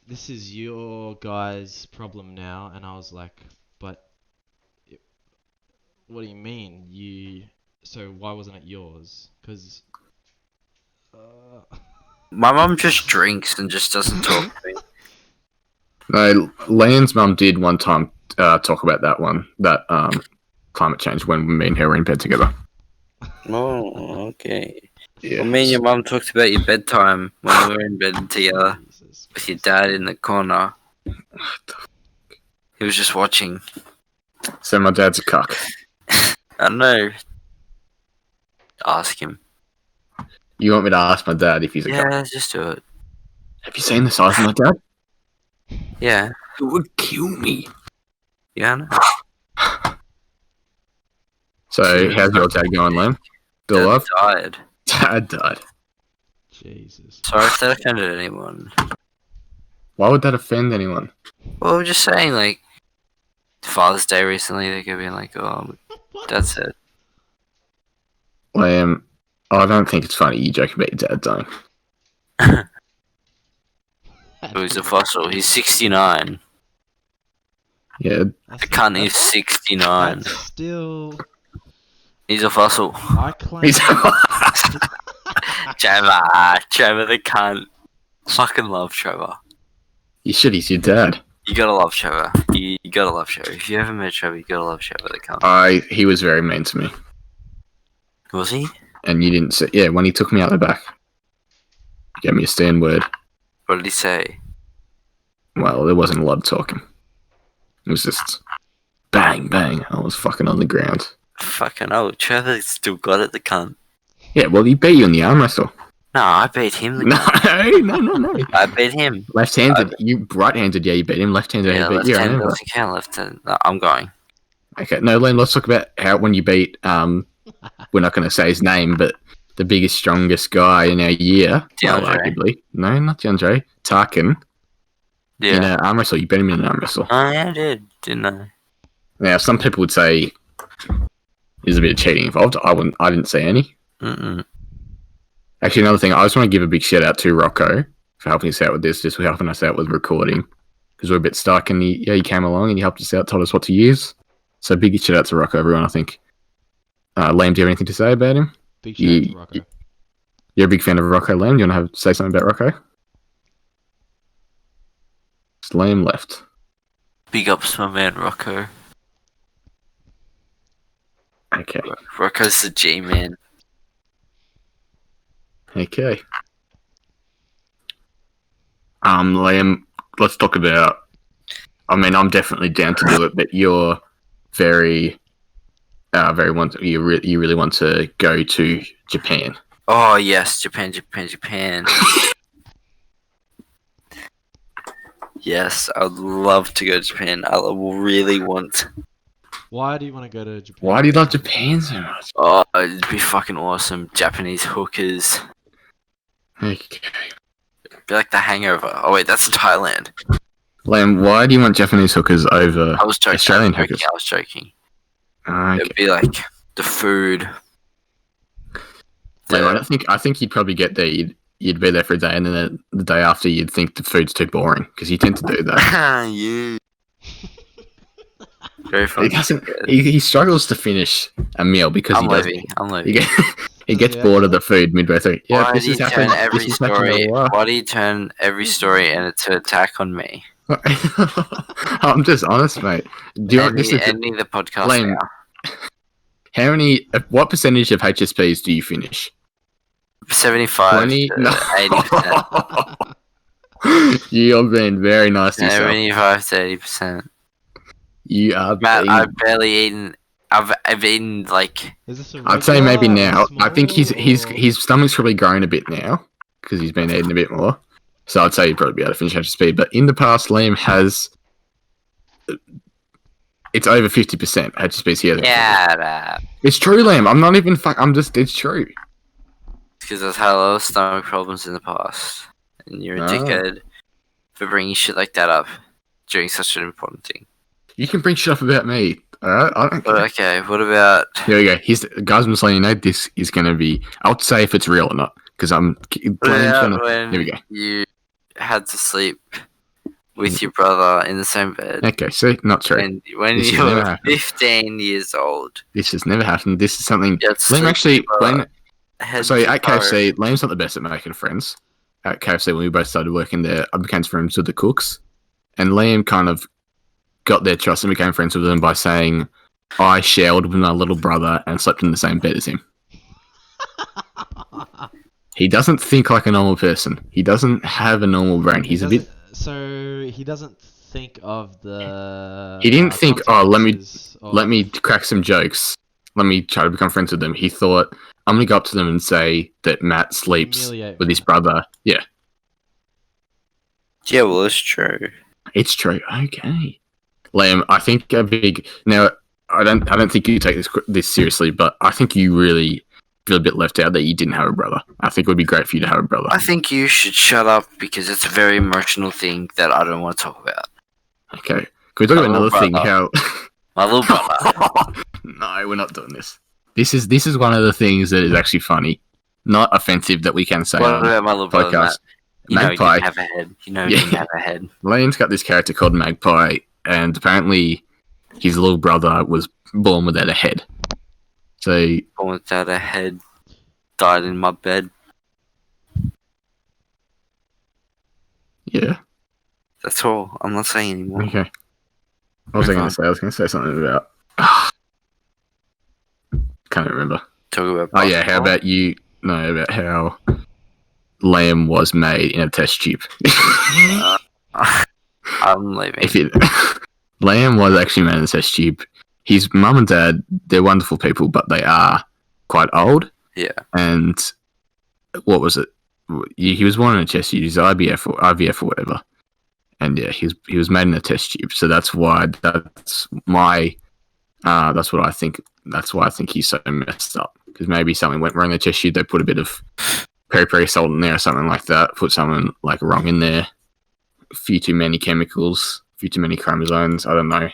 "This is your guys' problem now," and I was like, "But what do you mean? So why wasn't it yours? Because." my mum just drinks and just doesn't talk to me. No, Lan's mum did one time talk about that climate change when me and her were in bed together. Oh, okay. Yeah. Well, me and your mum talked about your bedtime when we were in bed together Jesus with your Christ. dad in the corner. He was just watching. So my dad's a cuck. I don't know. Ask him. You want me to ask my dad if he's a cunt? Yeah, just do it. Have you seen the size of my dad? Yeah. It would kill me. Yeah, I know. So, how's your dad going, Liam? Still Dad alive? died. Dad died. Jesus. Sorry if that offended anyone. Why would that offend anyone? Well, we're just saying, like, Father's Day recently, they could be like, oh, that's it. Liam, I don't think it's funny you joke about your dad dying. Who's a fossil? He's 69. Yeah, The cunt is 69. That's still. He's a fossil. I claim. he's Trevor the cunt. Fucking love Trevor. you should. He's your dad. You gotta love Trevor. You gotta love Trevor. If you ever met Trevor, you gotta love Trevor the cunt. He was very mean to me, Was he? and you didn't say. Yeah, when he took me out the back, he gave me a stern word. What did he say? Well, there wasn't a lot of talking. It was just bang, bang. I was fucking on the ground. Fucking oh, Trevor still got it, the cunt. Yeah, well, he beat you in the arm wrestle. No, I beat him. The No, cunt. no. I beat him. Left-handed. You right-handed. Yeah, you beat him. Left-handed. Yeah, you beat left you. I hand remember. doesn't count. Left hand. No, I'm going. Okay, no, Len. Let's talk about how when you beat. We're not going to say his name, but the biggest, strongest guy in our year, well, DeAndre. arguably. No, not DeAndre. Tarkin. Yeah. In an arm wrestle, you beat him in an arm wrestle. Oh yeah, I did. Didn't I? Now, some people would say there's a bit of cheating involved. I didn't see any. Mm-mm. Actually, another thing, I just want to give a big shout out to Rocco for helping us out with this, just for helping us out with recording, because we're a bit stuck, and he came along and he helped us out, told us what to use. So big shout out to Rocco, everyone. I think. Liam, do you have anything to say about him? Big shout out to Rocco. You're a big fan of Rocco, Liam. Do you want to say something about Rocco? Liam left. Big ups, my man Rocco. Okay. Rocco's the G man. Okay. Liam, let's talk about. I mean, I'm definitely down to do it, but you're very you really want to go to Japan. Oh yes, Japan. Yes, I would love to go to Japan. I really want. Why do you want to go to Japan? Why do you love Japan so much? Oh, it'd be fucking awesome. Japanese hookers. Okay. Be like the Hangover. Oh wait, that's Thailand. Liam, why do you want Japanese hookers over I was joking. Australian I hookers? was joking. Okay. It'd be like the food. Liam, I think you'd probably get there. You'd be there for a day, and then the day after, you'd think the food's too boring because you tend to do that. You. Very funny. He struggles to finish a meal because I'm leaving. He gets bored of the food midway through. Yeah, Why do you turn every story? Why Why do you turn every story and it's an attack on me? I'm just honest, mate. Do you want this? Ending the podcast Liam, now. What percentage of HSPs do you finish? 75 20? to No. 80%. You're being very nice to yourself. 75 to 80%. You are Matt, being... I've barely eaten. I've eaten like. Is this a I'd say maybe regular, now. I think small, his stomach's probably grown a bit now because he's been eating a bit more. So I'd say he'd probably be able to finish HSP. But in the past, Liam has. It's over 50% HSPs here. Yeah, It's true, Liam. I'm not even. I'm just. It's true. because I've had a lot of stomach problems in the past, and you're a dickhead for bringing shit like that up during such an important thing. You can bring shit up about me. Alright, I don't care. But okay, what about? Here we go. Guys, I'm just letting you know this is going to be. I'll say if it's real or not because I'm. When Here we go. you had to sleep with your brother in the same bed. Okay, see, not true. And when This you has never were happened. 15 years old. This has never happened. This is something. You had to sleep Liam head so to at toe. KFC, Liam's not the best at making friends. At KFC, when we both started working there, I became friends with the cooks, and Liam kind of got their trust and became friends with them by saying, "I shared with my little brother and slept in the same bed as him." He doesn't think like a normal person. He doesn't have a normal brain. He's a bit. So he doesn't think of the. He didn't think, oh, let me consequences of- crack some jokes. Let me try to become friends with them. He thought, I'm gonna go up to them and say that Matt sleeps Humiliate with his Matt. brother. Yeah, Yeah, well, it's true. it's true. Okay, Liam, I think a big now. I don't think you take this seriously, but I think you really feel a bit left out that you didn't have a brother. I think it would be great for you to have a brother. I think you should shut up because it's a very emotional thing that I don't want to talk about. Okay, can we talk about another thing? How My little brother. No, we're not doing this. This is one of the things that is actually funny, not offensive that we can say What on about my little brother, Matt? podcast. You know he Magpie. didn't have a head. You know he didn't have a head. Liam's got this character called Magpie, and apparently his little brother was born without a head. So Born without a head, died in my bed. yeah, That's all. I'm not saying anymore. okay. What was I going to say? I was going to say something about. Can't remember. Talk about. Oh yeah, how about you? No, about how Liam was made in a test tube. I'm leaving. If it, Liam was actually made in a test tube. His mum and dad, they're wonderful people, but they are quite old. Yeah. And what was it? He was born in a test tube. He's IVF or whatever. And yeah, he was made in a test tube. So that's why that's what I think. That's why I think he's so messed up. Because maybe something went wrong in the test tube. They put a bit of peri salt in there or something like that. Put something like wrong in there. A few too many chemicals. A few too many chromosomes. I don't know.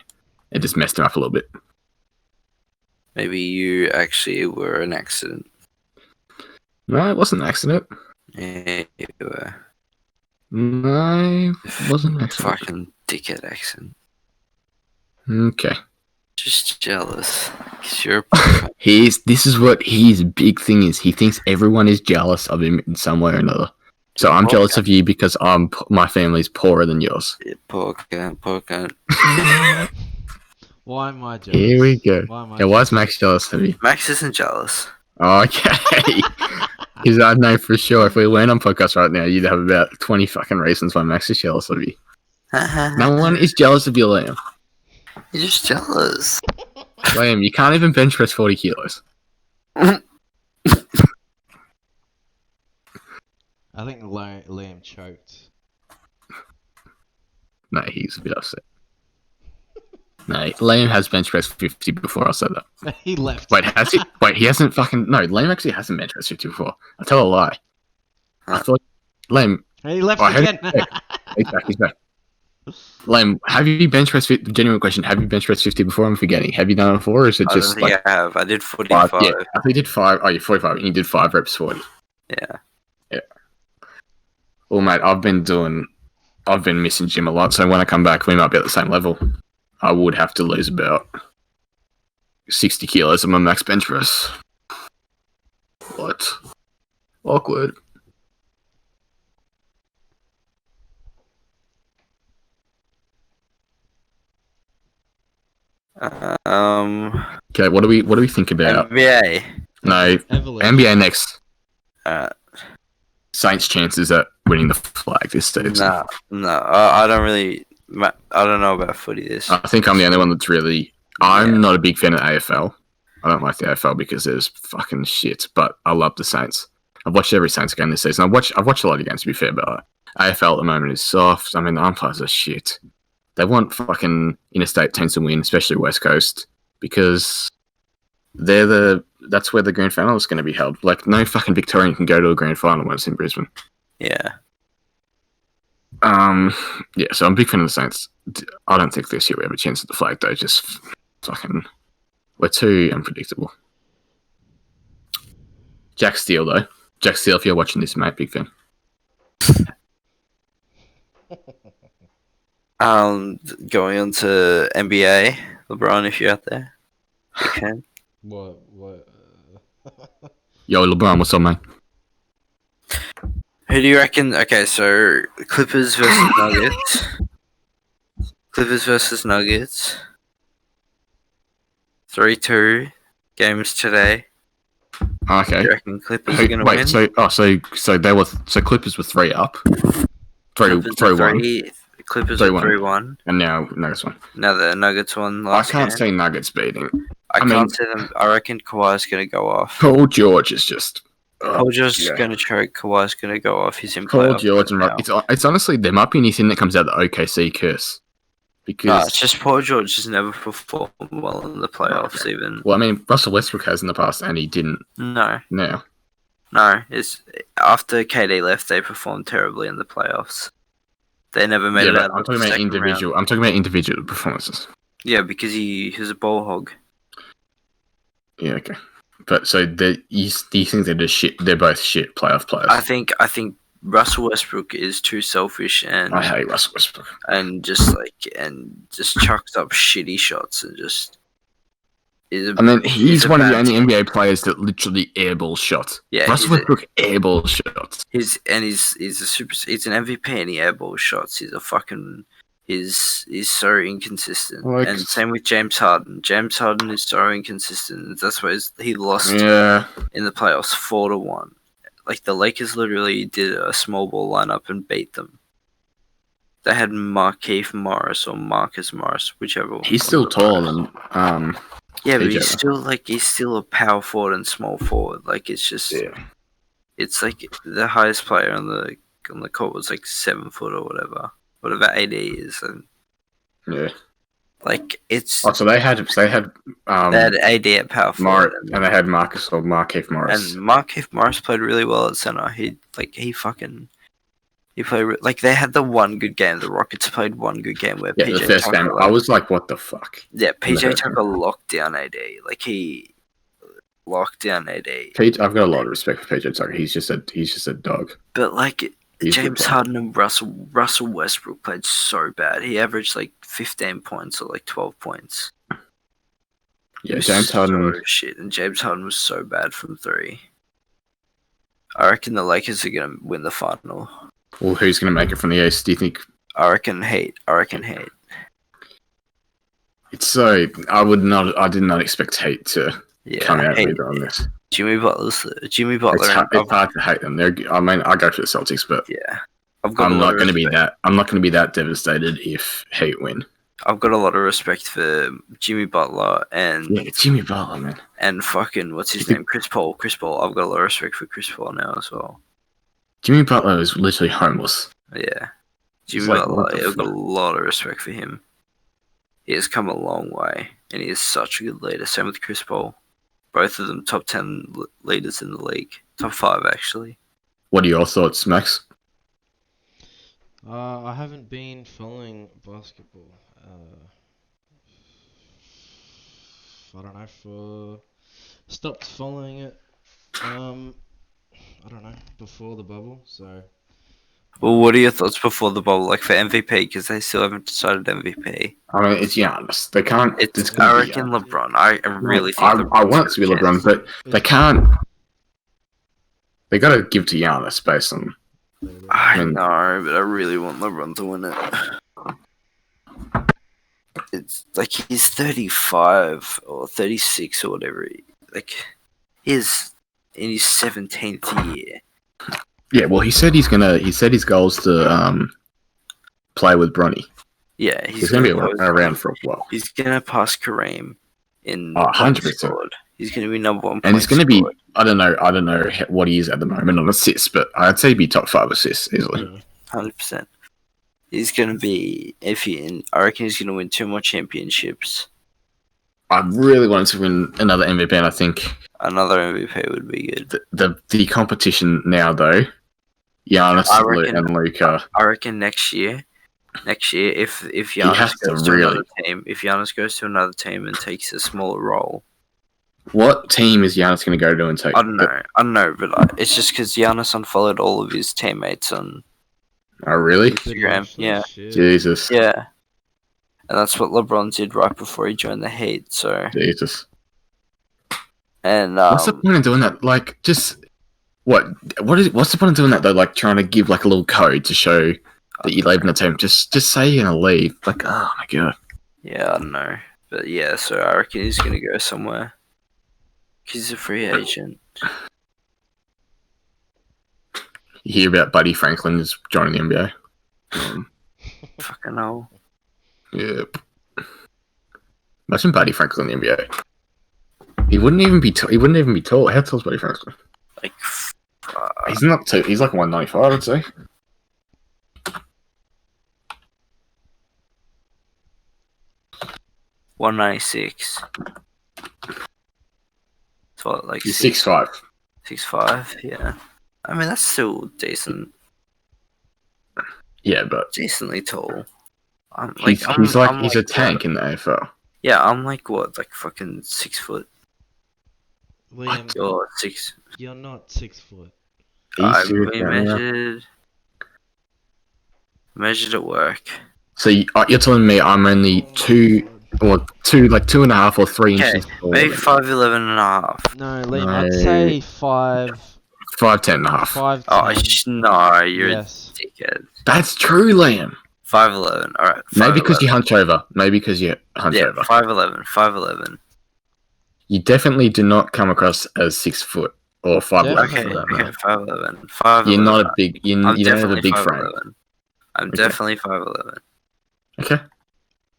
It just messed him up a little bit. Maybe you actually were an accident. No, it wasn't an accident. Yeah, you were. No, it wasn't an accident. Fucking dickhead accident. Okay. Just jealous. Cause you're This is what his big thing is. He thinks everyone is jealous of him in some way or another. So I'm jealous of you because my family's poorer than yours. poor cunt. Why am I jealous? Here we go. Why is Max jealous of you? Max isn't jealous. Okay. Because I know for sure if we went on podcast right now, you'd have about 20 fucking reasons why Max is jealous of you. No one is jealous of you, Liam. You're just jealous. Liam, you can't even bench press 40 kilos. I think Liam choked. No, he's a bit upset. No, Liam has bench pressed 50 before I said that. He left. Wait, has he? Wait, he hasn't fucking... No, Liam actually hasn't bench pressed 50 before. I tell a lie. I thought... Liam... He left again. He's back. Liam, have you bench pressed... Genuine question, have you bench pressed 50 before? I'm forgetting. Have you done it before, or is it I just don't think like... I have. I did 45. Yeah, I think he did 5... Oh, you're 45, and you did 5 reps 40. Yeah. Yeah. Well, mate, I've been missing gym a lot, so when I come back, we might be at the same level. I would have to lose about 60 kilos of my max bench press. What? Awkward. Okay, what do we think about NBA. No, Evolution. NBA next. Uh, Saints' chances at winning the flag this season. no. I don't really. I don't know about footy this. I think I'm the only one that's really. I'm not a big fan of AFL. I don't like the AFL because there's fucking shit. But I love the Saints. I've watched every Saints game this season. I've watched a lot of games to be fair, but AFL at the moment is soft. I mean, the umpires are shit. They want fucking interstate teams to win, especially West Coast, because that's where the grand final is going to be held. Like, no fucking Victorian can go to a grand final when it's in Brisbane. Yeah. Yeah, so I'm a big fan of the Saints. I don't think this year we have a chance at the flag, though. Just fucking... We're too unpredictable. Jack Steele, though. Jack Steele, if you're watching this, mate, big fan. Going on to NBA. LeBron, if you're out there. Big fan. What? Yo, LeBron, what's up, mate? Who do you reckon? Okay, so Clippers versus Nuggets. Clippers versus Nuggets. 3-2 games today. Okay. Do you reckon Clippers are gonna win? So Clippers were 3 up. 3-1. Clippers were 3-1. And now Nuggets won. Now the Nuggets won I last can't game. see Nuggets beating. I mean- can't see them. I reckon Kawhi's going to go off. Paul George is just. Paul George is yeah. going to choke. Kawhi's going to go off. He's in Paul playoff George and now. it's honestly there might be anything that comes out of the OKC curse. Because No, it's just Paul George has never performed well in the playoffs. Even well, I mean Russell Westbrook has in the past and he didn't no, now. it's after KD left, they performed terribly in the playoffs. They never made it but out I'm of the talking about second individual. round. I'm talking about individual performances. Yeah, because he's a ball hog. Yeah, okay. But so these things are just shit. They're both shit playoff players. I think Russell Westbrook is too selfish and I hate Russell Westbrook. just chucks up shitty shots and just is. He's a one of the bad only NBA players that literally airball shots. Yeah, Russell Westbrook airball shots. He's an MVP and he airball shots. He's so inconsistent. Like- and same with James Harden. James Harden is so inconsistent. That's why he lost Yeah. in the playoffs 4-1. Like the Lakers literally did a small ball lineup and beat them. They had Markieff Morris or Marcus Morris, whichever one. He's still tall and Yeah, but AJ. he's still a power forward and small forward. Like it's just it's like the highest player on the court was like 7 foot or whatever. Whatever AD is, and yeah. like it's. Oh, so they had they had AD at power forward, and they had Marcus or Markieff Morris. And Markieff Morris played really well at center. He played like they had the one good game. The Rockets played one good game where Yeah, PJ the first Tucker, game. I was like, what the fuck? Yeah, PJ first Tucker locked down AD. Like he locked down AD. I've got a lot of respect for PJ Tucker. He's just a dog. But like He's James good. Harden and Russell Westbrook played so bad. He averaged like 15 points or like 12 points. Yeah, James Harden. So shit, and James Harden was so bad from 3. I reckon the Lakers are gonna win the final. Well, who's going to make it from the East? Do you think? I reckon Heat. It's so. I did not expect Heat to come out Heat. either on this. Jimmy Butler. It's hard to hate them. I go for the Celtics, but yeah, I'm not going to be that. I'm not going to be that devastated if Heat win. I've got a lot of respect for Jimmy Butler and Jimmy Butler, man, and fucking what's his name, Chris Paul. I've got a lot of respect for Chris Paul now as well. Jimmy Butler is literally homeless. Yeah, Jimmy like, Butler. what the I've got a fuck? lot of respect for him. He has come a long way, and he is such a good leader. Same with Chris Paul. Both of them top 10 leaders in the league. Top 5, actually. What are your thoughts, Max? I haven't been following basketball. I don't know, stopped following it. I don't know, before the bubble. So. Well, what are your thoughts before the bubble, like for MVP? Because they still haven't decided MVP. I mean, it's Giannis. They can't. I reckon LeBron. I really think I want it to be LeBron, but they can't. They got to give to Giannis based on. I know, but I really want LeBron to win it. It's like he's 35 or 36 or whatever. Like he's in his 17th year. Yeah, well, he said his goal is to play with Bronny. Yeah, he's gonna be around for a while. He's gonna pass Kareem in 100%. He's gonna be number 1. And he's gonna be. I don't know what he is at the moment on assists, but I'd say he'd be top 5 assists easily. 100%. He's gonna be I reckon he's gonna win 2 more championships. I really wanted to win another MVP, and I think another MVP would be good. The competition now, though, Giannis and Luka. I reckon next year, if Giannis goes to another team, goes to another team and takes a smaller role. What team is Giannis going to go to and take? I don't know, but it's just because Giannis unfollowed all of his teammates on. Oh really? Instagram, yeah. Jesus. Yeah. And that's what LeBron did right before he joined the Heat. So. Jesus. And what's the point of doing that? Like, just what's the point of doing that though? Like, trying to give like a little code to show that you leave in the team. Just say you're gonna leave. Like, oh my god. Yeah, I don't know, but yeah. So I reckon he's gonna go somewhere. He's a free agent. You hear about Buddy Franklin is joining the NBA? Fucking hell. Yep. Imagine Buddy Franklin in the NBA. He wouldn't even be. He wouldn't even be tall. How tall's Buddy Franklin? Like, He's not too. He's like 195, I'd say. $196. It's what, like He's 6'5". 6'5", yeah. I mean, that's still decent. Yeah, but Decently tall. he's a tank in the AFL. Yeah, I'm like what, like fucking 6 foot. Liam, Or 6. you're not 6 foot. We measured at work. So you're telling me I'm only 2.5 or 3 Okay, inches taller? maybe 5'11" and a half. No, Liam, No. I'd say 5. 5'10" and a half. 5'10". Oh, no, you're yes. a dickhead. That's true, Liam. 5'11", alright. Maybe because you hunch over. Maybe because you hunch over. 5'11". You definitely do not come across as 6 foot or 5'11". Okay, for that matter. 5'11". 5'11". You're not a big. You don't have a definitely big frame. 5'11". I'm Okay. definitely 5'11". Okay.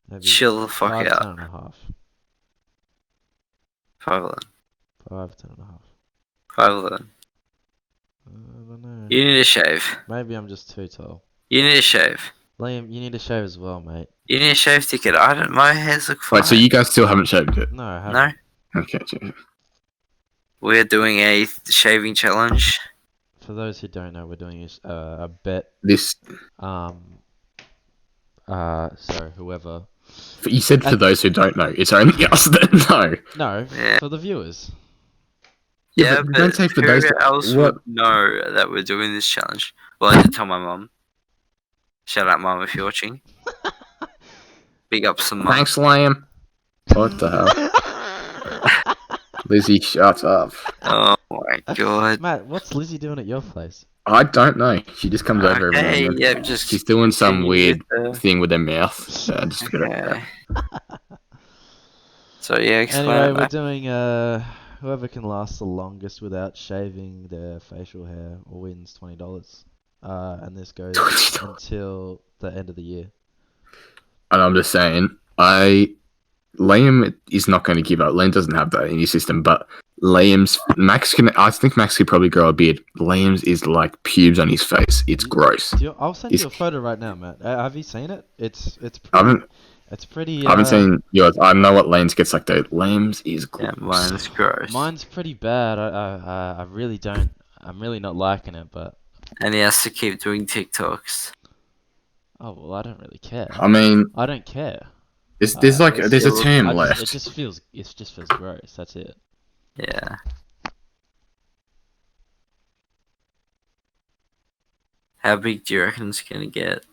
Maybe Chill the fuck 5'10" out. and a half. 5'11". 5'10" and a half. 5'11". I don't know. You need a shave. Maybe I'm just too tall. You need a shave. Liam, you need a shave as well, mate. You need a shave ticket. I don't. My hairs look fine. Wait, so you guys still haven't shaved it? No, I haven't. No, Okay. we're doing a shaving challenge. For those who don't know, we're doing a bet. This. So whoever. You said for those who don't know. It's only us that know. No, Yeah. for the viewers. Yeah, but but don't say for who those. else What? would know that we're doing this challenge? Well, I did tell my mum. Shout out, mum, if you're watching. Big ups to mum. Thanks, Liam. What the hell? Lizzie, shut up. Oh my god. Matt, what's Lizzie doing at your place? I don't know. She just comes over every now Okay, and then. yeah, just She's doing some continue weird with the- thing with her mouth. So I just Okay. So yeah, explain Anyway, it, we're mate. doing whoever can last the longest without shaving their facial hair wins $20. And this goes $20. until the end of the year. And I'm just saying, Liam is not going to give up. Liam doesn't have that in his system, but I think Max could probably grow a beard. Liam's is like pubes on his face. It's gross. I'll send you a photo right now, Matt. Have you seen it? It's pretty. It's pretty. I haven't seen yours. I know what Liam's gets like though. Liam's is gross. Yeah, mine's gross. Mine's pretty bad. I really don't. I'm really not liking it, but. And he has to keep doing TikToks. Oh well, I don't really care. I mean, I don't care. there's a term It left. just feels gross. That's it. Yeah. How big do you reckon it's gonna get?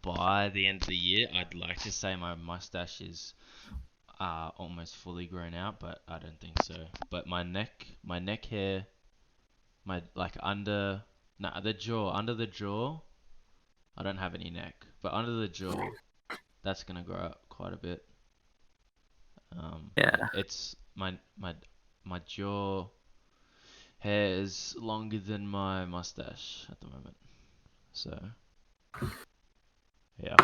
By the end of the year, I'd like to say my mustache is almost fully grown out, but I don't think so. But my neck hair, under the jaw, I don't have any neck, but under the jaw, that's gonna grow up quite a bit. Yeah. It's my jaw hair is longer than my mustache at the moment, so yeah.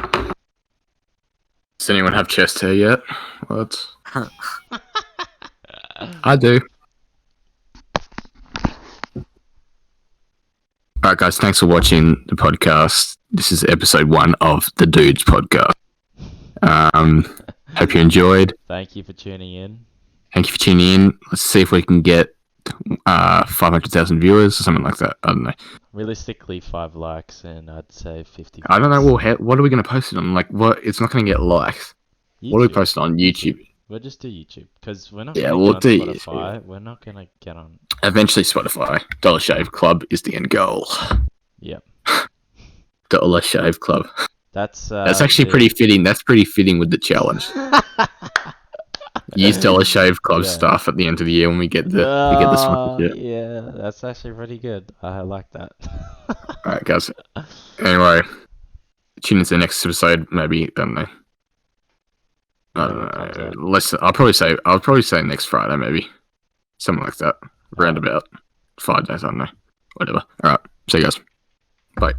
Does anyone have chest hair yet? What? I do. Alright guys, thanks for watching the podcast. This is episode 1 of the Dudes Podcast. Hope you enjoyed. Thank you for tuning in. Thank you for tuning in. Let's see if we can get 500,000 viewers or something like that. I don't know. Realistically, 5 likes and I'd say 50. I don't know. Well, what are we going to post it on? Like, what? It's not going to get likes. YouTube. What do we post it on YouTube? We'll just do YouTube because we're not. Yeah, gonna we'll get do on YouTube. Spotify. We're not gonna get on. Eventually, Spotify. Dollar Shave Club is the end goal. Yep. Dollar Shave Club. That's actually pretty fitting. That's pretty fitting with the challenge. Use Dollar Shave Club Yeah. stuff at the end of the year when we get the sponsorship. Yeah, that's actually pretty good. I like that. All right, guys. Anyway, tune into the next episode. Maybe I don't know. I don't know. I'll probably say next Friday, maybe something like that. Around about 5 days. I don't know. Whatever. All right. See you guys. Bye.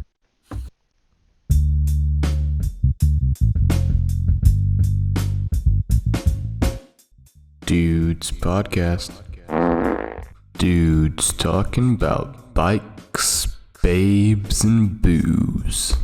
Dudes Podcast. Dudes talking about bikes, babes, and booze.